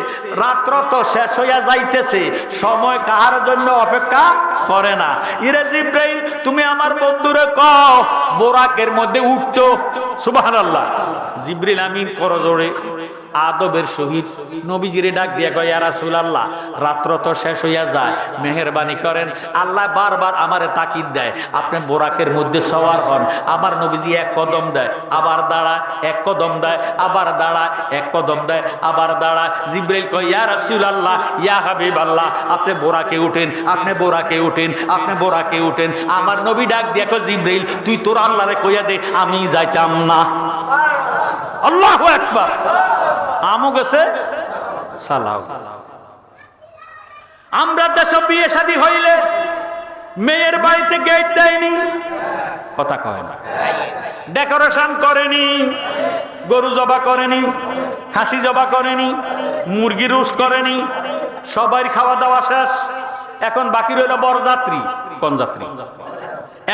রাত্র তো শেষ হইয়া যাইতেছে, সময় কাহার জন্য অপেক্ষা করে না। ইরে জিব্রাইল, তুমি আমার বন্ধুরে কও বোরাকের মধ্যে উঠতো। সুবহানাল্লাহ। জিব্রিল আমিন করজোড়ে আদবের সহিত নবীজিরে ডাক দিয়া কয় ইয়া রাসূলুল্লাহ, রাত্র তো শেষ হইয়া যায়, মেহেরবানি করেন। আল্লাহ বারবার আমারে তাকিদ দেয়, আপনি বোরাকের মধ্যে সওয়ার হন। আমার নবীজি এক কদম দেয় আবার দাঁড়ায়, এক কদম দেয় আবার দাঁড়ায়, এক কদম দেয় আবার দাঁড়ায়। জিব্রাইল কয় ইয়া রাসূলুল্লাহ, ইয়া হাবিবাল্লাহ, আপনি বোরাকে উঠেন, আপনি বোরাকে উঠেন, আপনি বোরাকে উঠেন। আমার নবী ডাক দিয়া কয় জিব্রাইল, তুই তোর আল্লাহরে কইয়া দে আমি যাইতাম না। আল্লাহু আকবার। আমও গেছে সালাম। আমরা দেশ বিয়ে শাদী হইলে মেয়ের বাড়িতে গেট দেয়নি, কথা কয় না, ডেকোরেশন করেনি, গরু জবা করেনি, খাসি জবা করেনি, মুরগি রোস্ট করেনি, সবাই খাওয়া দাওয়া শেষ। এখন বাকি রইল বরযাত্রী। কোন যাত্রী?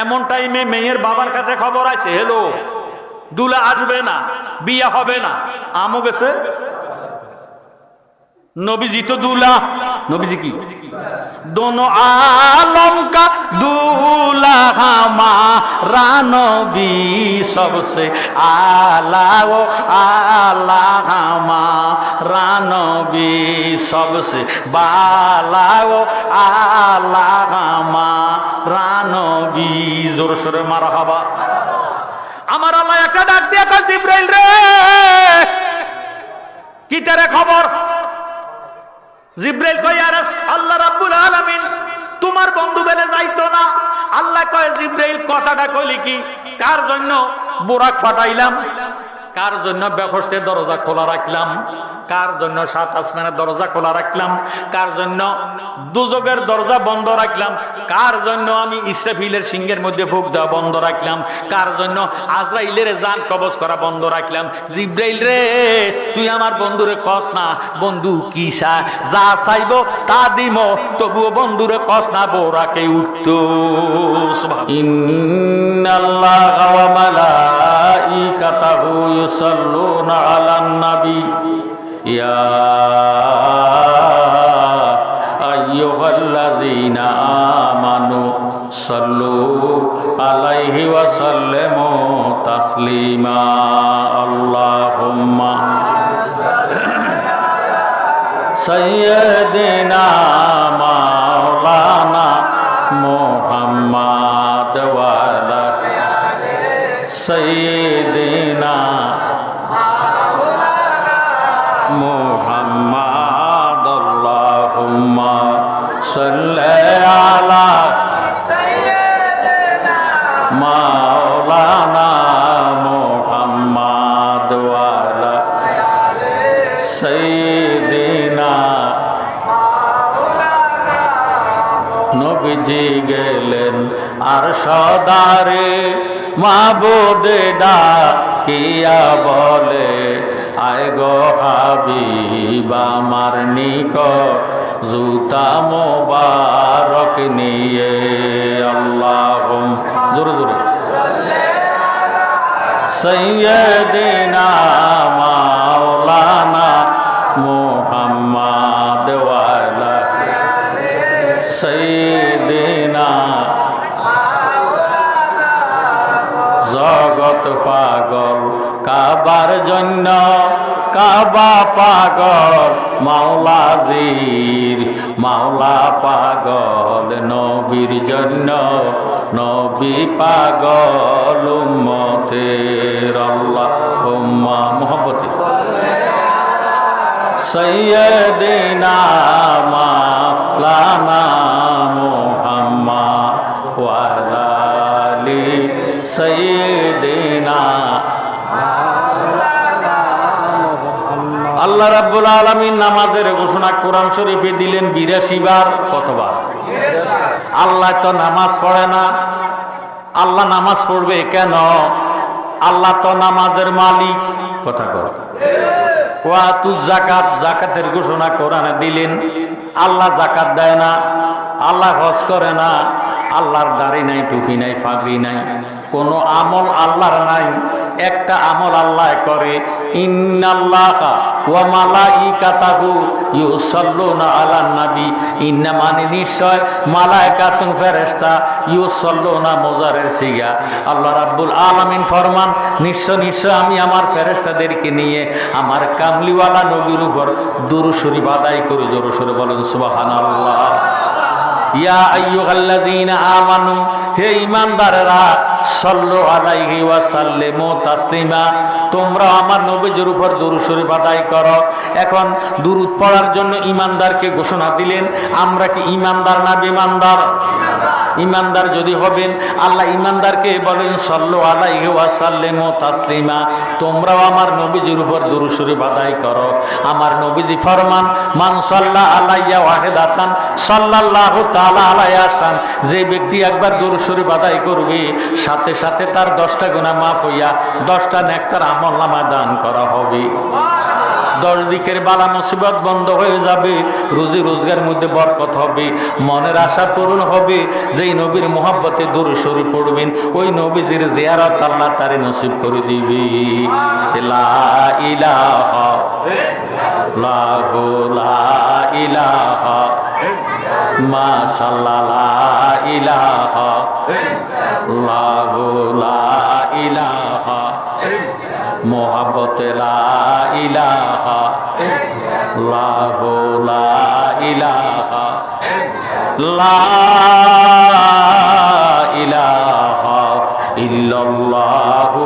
এমন টাইমে মেয়ের বাবার কাছে খবর আছে, হেলো দুলা আসবে না, বিয়া হবে না। আমও গেছে। নবীজি তো দুলা, নবীজি কি दोनों आलम का दूल्हा हमारा नबी सबसे आला वो आला हमारा नबी सबसे बाला वो आला हमारा नबी। जोर शोरे मारहाबा। আমার আল্লাহ একটা ডাক দিয়া কয় জিব্রাইল রে, কি তারে খবর? জিব্রাইল কয় ইয়া আল্লাহ রাব্বুল আলামিন তোমার বন্ধু বেলে যাইতো না। আল্লাহ কয় জিব্রাইল কথাটা কইলি কি? কার জন্য বোরাক ফাটাইলাম, কার জন্য বেহেশতের দরজা খোলা রাখলাম, কার জন্য সাত আসমানের দরজা খোলা রাখলাম, কার জন্য দুজকের দরজা বন্ধ রাখলাম, কার জন্য আমি ইসরাফিলের সিংহের মধ্যে ফুক দেওয়া বন্ধ রাখলাম, কার জন্য আজরাইলের জান কবজ করা বন্ধ রাখলাম। জিব্রাইল রে, তুই আমার বন্ধুরে কস না বন্ধু কি চায়, যা চাইব তা দিব, তবুও বন্ধুরে কস না বোরাকে উঠতো। ইন্নাল্লাহা ওয়া মালাইকাতাহু ইউসাল্লুনা আলান নবী ইয়া আইয়ুহাল্লাযীনা আমানু সাল্লু আলাইহি ওয়া সাল্লিমু তাসলিমা। আল্লাহুম্মা সাইয়্যিদিনা মাওলানা মুহাম্মাদ ওয়া আলা সাইয়্যিদিনা মুহাম্মাদ। আল্লাহুম্মা সাল্লি আলা সাইয়্যিদিনা মাওলানা মুহাম্মাদ ওয়া আলা সাইয়্যিদিনা। নবীজি গেলেন আর সদারে মাবুদে ডাকিয়া বলে আয় গো হাবিব আমার নিকট জুতা মোবারক নিয়ে। আল্লাহুম্মা জোরে জোরে সাইয়্যিদিনা মাওলানা মুহাম্মদ ওয়া আলা সাইয়্যিদিনা। জগৎ পাগল কাবার জন্য, কাবা পাগল মাওলাজির, মাওলা পাগল নবীর জন্য, নবী পাগল উম্মতের। আল্লাহুম্মা মুহাব্বতে সাইয়্যিদিনা মাওলানা মুহাম্মদ ওয়া আলা আলি সাইয়্যিদিনা। আল্লাহ রাব্বুল আলামিন নামাজের ঘোষণা কোরআন শরীফে দিলেন 82 বার। কতবার? আল্লাহ তো নামাজ পড়ে না। আল্লাহ নামাজ পড়বে কেন? আল্লাহ তো নামাজের মালিক। কথা কর। ওয়াতু যাকাত, যাকাতের ঘোষণা কোরআনে দিলেন। আল্লাহ যাকাত দেয় না, আল্লাহ হজ করে না, আল্লাহর দাড়ি নাই, টুপি নাই, পাগড়ি নাই, কোনো আমল আল্লাহর নাই। একটা আমল আল্লাহ করে, ইন্নাল্লাহা ওয়া মালাইকাতাহু ইউসাল্লুনা আলান নবী। ইন্না মানে নিশ্চয়, মালায়েকাতুন ফেরেশতা, ইউসাল্লুনা মুজারের সিগা। আল্লাহ রাব্বুল আলামিন ফরমান, নিশ্চয় নিশ্চয় আমি আমার ফেরেশতাদেরকে নিয়ে আমার কামলিওয়ালা নবীর উপর দুরূদ শরীফ আদায় করি। জোরে সোরে বলেন সুবহানাল্লাহ। ইয়া আইয়ুহাল্লাযীনা আমানু, হে ঈমানদারেরা, সাল্লু আলাইহি ওয়া সাল্লিমু তাসলিমা, তোমরা আমার নবীর উপর দুরূদ শরীফ আদায় করো। এখন দুরূদ পড়ার জন্য ঈমানদারকে ঘোষণা দিলেন। আমরা কি ঈমানদার না বেঈমানদার? ঈমানদার যদি হবেন, আল্লাহ ঈমানদারকে বলেন সাল্লু আলাইহি ওয়া সাল্লিমু তাসলিমা, তোমরাও আমার নবীর উপর দুরূদ শরীফ আদায় করো। আমার নবীজি ফরমান, মান সাল্লা আলাইয়া ওয়াহিদাতান সাল্লাল্লাহু তাআলা আলাইহি আসান, যে ব্যক্তি একবার দুরূদ শরীফ আদায় করবে, সাথে সাথে তার 10টা গুনাহ মাফ হইয়া 10টা নেক তার আমলনামায় দান করা হবে। 10 দিকের বালা মুসিবত বন্ধ হয়ে যাবে, রুজি রোজগার মধ্যে বরকত হবে, মনের আশা পূরণ হবে। যেই নবীর মুহাব্বতে দুরূদ শরীফ পড়বেন, ওই নবীজির জিয়ারত আল্লাহ তারে নসিব করে দিবে। লা ইলাহা লা ইলাহা মাশাআল্লাহ, লা ইলাহা লা ইলাহা মুহাব্বতে, লা ইলাহা লা ইলাহা লা ইলাহা ইল্লাল্লাহু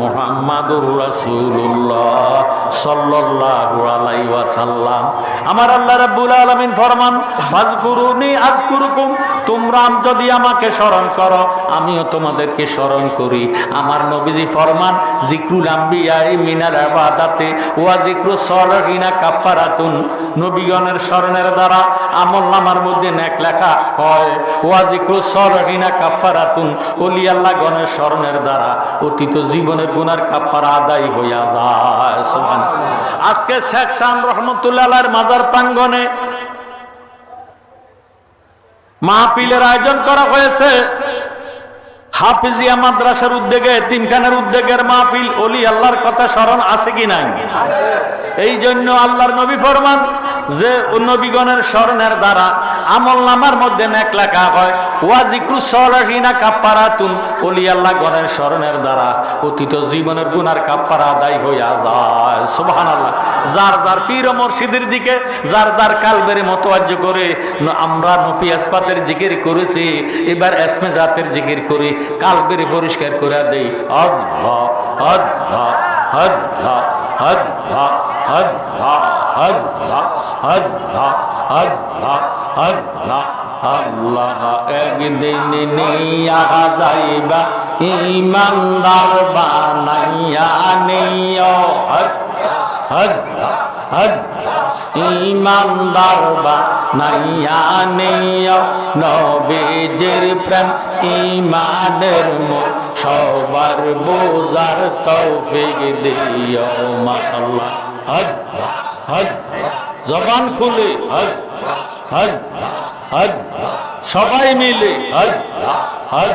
মুহাম্মাদুর রাসূলুল্লাহ সাল্লাল্লাহু আলাইহি ওয়াসাল্লাম। আমার আল্লাহ রাব্বুল আলামিন ফরমান, ফাজকুরুনি আযকুরুকুম, তোমরা যদি আমাকে স্মরণ করো, আমিও তোমাদেরকে স্মরণ করি। আমার নবীজি ফরমান, যিকরুল আম্বিয়া মিনাল ইবাদাতে ওয়া যিকরুস সালিহিনা কাফারাতুন, নবীগণের স্মরণের দ্বারা আমলনামার মধ্যে নেক লেখা হয়। ওয়া যিকরুস সালিহিনা কাফারাতুন, ওলি আল্লাহ গণের স্মরণের দ্বারা অতীত জীবনের গুনার কাফারা আদায় হইয়া যায়। সুবহানাল্লাহ। আজকে শেখ শাহ রহমতুল্লাহ আলাইহির মাজার প্রাঙ্গণে মাহফিলের আয়োজন করা হয়েছে। হাফিজিয়া মাদ্রাসার উদ্যোগে, তিনখানের উদ্যোগের মাহফিল। ওলি আল্লাহর কথা স্মরণ আছে কি নাই? এই জন্য আল্লাহর নবী ফরমান যে নবীগণের স্মরণের দ্বারা আমলনামার মধ্যে নেক লেখা হয়। ওয়া যিকরুস সালিহিনা কাফারাতুন, ওলি আল্লাহ গণের স্মরণের দ্বারা অতীত জীবনের গুনার কাফারা আদায় হইয়া যায়। সুবহানাল্লাহ। যার যার পীর ও মুর্শিদের দিকে যার যার কালবের মোতাওয়াজ্জহ করে আমরা নফি আসফাতের জিকির করেছি, এবার এসমে জাতের জিকির করি, কালবের পরিষ্কার করে দেই। আল্লাহ আল্লাহ আল্লাহ আল্লাহ আল্লাহ আল্লাহ আল্লাহ আল্লাহ আল্লাহ আল্লাহ। একদিন নিয়া যাইবা ঈমানদার বানাইয়া নিও, আল্লাহ আল্লাহ ঈমানদার নাইয়া নিও নবীজির প্রেম ঈমানের মোর সবার বোঝার তৌফিক দিও মাশাআল্লাহ হজ হজ জবান খুলে হজ হজ হজ সবাই মিলে হজ হজ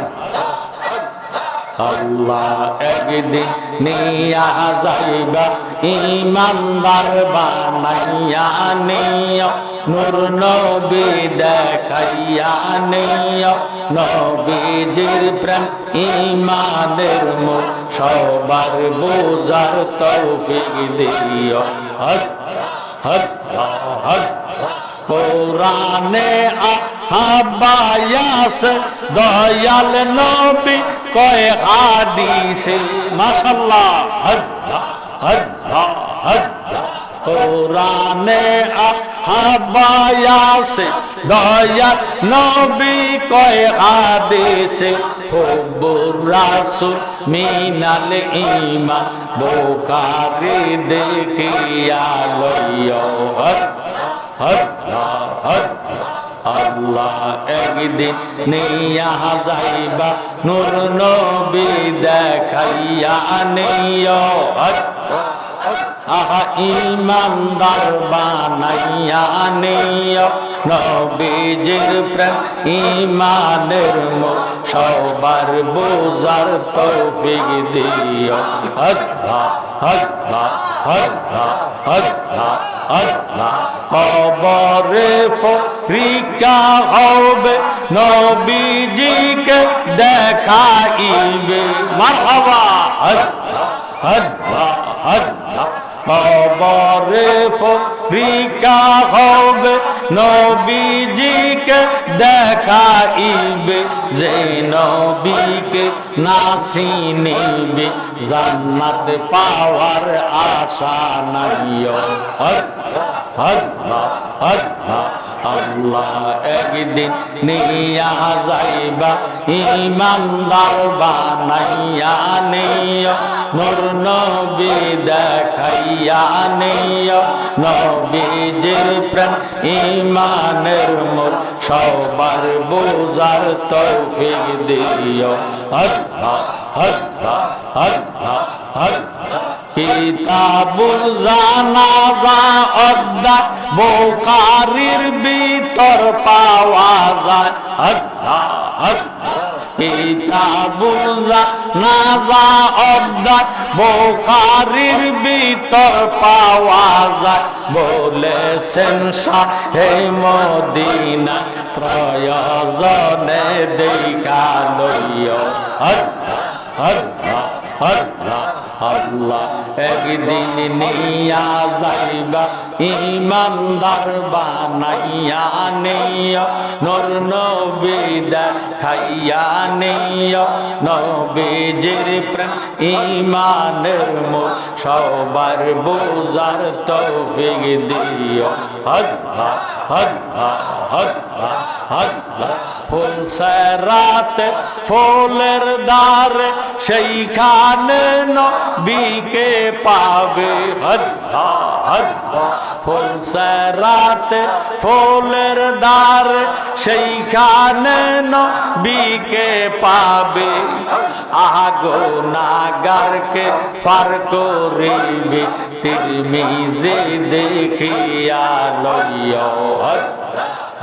আল্লাহ একদিন নিয়া যাইবা ইমানদার বানাইয়া নিও নূর নবী দেখাইয়া নিও নবীজির প্রেম ঈমানের মোর সবার বোঝার তৌফিক দিও হজ হজ হজ কোরআনে আহ্বায়াস দয়াল নবী কয় হাদিসে মাশাআল্লাহ হজ হজ হজ কোরআনে আহ্বায়াস দয়াল নবী কয় হাদিসে হুব্বুর রাসূল মিনাল ঈমান বুখারী দেখিয়া লইও হজ হজ হজ আল্লাহ একদিন নিয়া যাইবা নূর নবী দেখাইয়া নিও হজ আহা ইমানদার বানাইয়া নিও নবীজির প্রেম ঈমানের মোর সবার বোঝার তৌফিক দিও হজ হজ হজ হজ হজ কবরে পরীক্ষা হবে নবীজিকে দেখাইবে মারহাবা হজ হজ হজ কবরে পরীক্ষা হবে নবীজিকে দেখাইবে যে নবীকে না চিনিবে জান্নাত পাওয়ার আশা নাই হজ হজ হজ আল্লাহ একদিন নিয়া যাইবা ইমানদার বানাইয়া নিও নূর নবী দেখাইয়া নিও নবীজির প্রেম ঈমানের মোর সবার বোঝার তৌফিক দিও হজ হজ হজ হজ কিতাবুল জানাজা অধ্যায় বুখারীর ভিতর পাওয়া যায় হজ হজ কিতাবুল জানাজা অধ্যায় বুখারীর ভিতর পাওয়া যায় বলেছেন শাহে মদিনা প্রয়োজনে দেখা লইও হজ হজ হজ আল্লাহ একদিন নিয়া যাইবা ইমানদার বানাইয়া নিও নূর নবী দেখাইয়া নিও নবীজির প্রেম ঈমানের মোর সবার বোঝার তৌফিক দিও হজ হজ হজ হজ ফুল সেরাতে ফুলের দ্বারে সেইখানে নবীকে পাবে হজ হজ ফুল সেরাতে ফুলের দ্বারে সেইখানে নবীকে পাবে আগো নাগারকে পার করিবে তিরমিজি দেখিয়া লইও হজ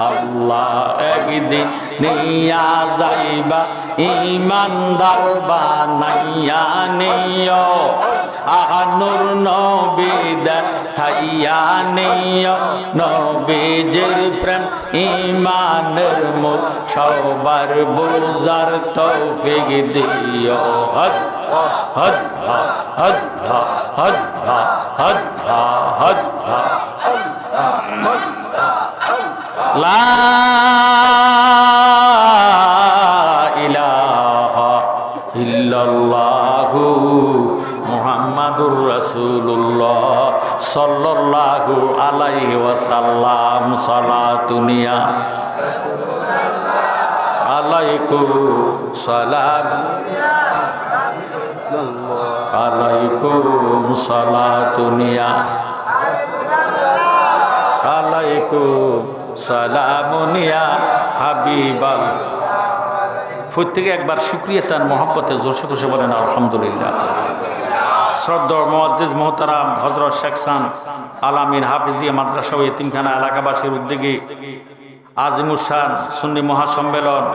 আল্লাহ একদিন নিয়া যাইবা ইমানদার বানাইয়া নিও আহা নূর নবী দেখাইয়া নিও নবীজির প্রেম ঈমানের মোর সবার বোঝার তৌফিক দিও হজ হজ হজ হজ হজ হজ লা ইলাহা ইল্লাল্লাহু মুহাম্মাদুর রাসূলুল্লাহ সাল্লাল্লাহু আলাইহি ওয়াসাল্লাম সালাতুনিয়া আলাইকুম সালাম আলাইকুম সালাতুনিয়া আলাইকুম সালামুন ইয়া হাবিবাল। প্রত্যেকে একবার শুকরিয়া তার মহব্বতে জোশে খুশি বলেন আলহামদুলিল্লাহ। শ্রদ্ধেয় মুআজ্জিজ মোহতারাম হযরত শেখ সান আলামিন হাফিজিয়া মাদ্রাসা ও এতিমখানা এলাকাবাসীর উদ্যোগে আজিমুসান সুন্নি মহাসম্মেলন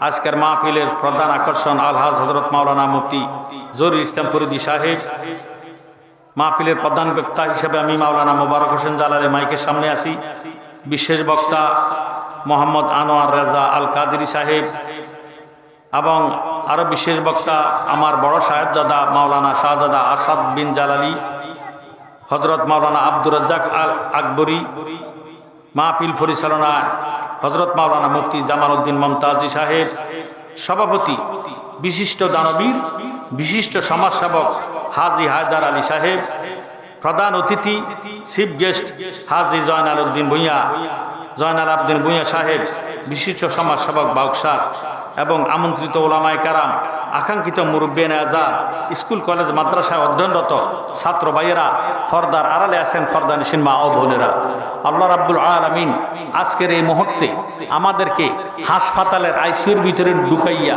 আজকের মাহফিলের প্রধান আকর্ষণ আলহাজ হযরত মাওলানা মুফতি জহুরুল ইসলাম ফরিদী সাহেব। মাহফিলের প্রধান বক্তা হিসেবে আমি মাওলানা মোবারক হোসেন জালালি মাইকের সামনে আছি। বিশেষ বক্তা মোহাম্মদ আনোয়ার রেজা আল কাদেরী সাহেব এবং আরো বিশেষ বক্তা আমার বড় সাহেবজাদা মাওলানা শাহজাদা আসাদ বিন জালালি, হযরত মাওলানা আব্দুর রাজ্জাক আল আকবরী। মাহফিল পরিচালনায় হযরত মাওলানা মুফতি জামাল উদ্দিন মমতাজি সাহেব। সভাপতি বিশিষ্ট দানবীর বিশিষ্ট সমাজসেবক হাজী হায়দার আলী সাহেব। প্রধান অতিথি চিফ গেস্ট হাজী জয়নাল আবদিন ভূঁইয়া সাহেব, বিশিষ্ট সমাজসেবক বাউকসার এবং আমন্ত্রিত ওলামায়ে কেরাম, আকাঙ্ক্ষিত মুরব্বিয়ানে আযাদ, স্কুল কলেজ মাদ্রাসায় অধ্যয়নরত ছাত্র ভাইয়েরা, পর্দার আড়ালে আছেন পর্দানিশীন মা ও বোনেরা। আল্লাহ রাব্বুল আলামিন আজকের এই মুহূর্তে আমাদেরকে হাসপাতালের আইসিইউর ভিতরে ঢুকাইয়া,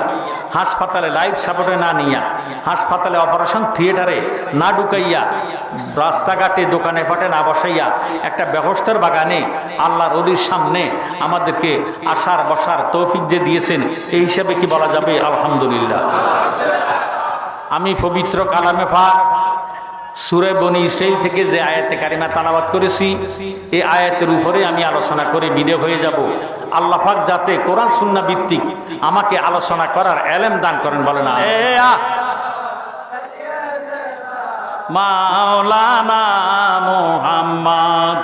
হাসপাতালে লাইফ সাপোর্টে না নিয়া, হাসপাতালে অপারেশন থিয়েটারে না ঢুকাইয়া, রাস্তাঘাটে দোকানে পাটে না বসাইয়া একটা ব্যবস্থার বাগানে আল্লাহর ওলির সামনে আমাদেরকে আসার বসার তৌফিক যে দিয়েছেন, এই হিসাবে কি বলা যাবে আলহামদুলিল্লাহ। আমি পবিত্র কালামে পাক সূরা বনী ইসরাঈল থেকে যে আয়াতে কারিমা তেলাওয়াত করেছি, এই আয়াতের উপরে আমি আলোচনা করে বিদায় হয়ে যাব। আল্লাহ পাক যাতে কোরআন সুন্নাহ ভিত্তিক আমাকে আলোচনা করার এলেম দান করেন, বলেন মাওলানা মুহাম্মদ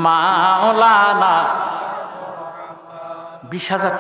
মাওলানা 20,000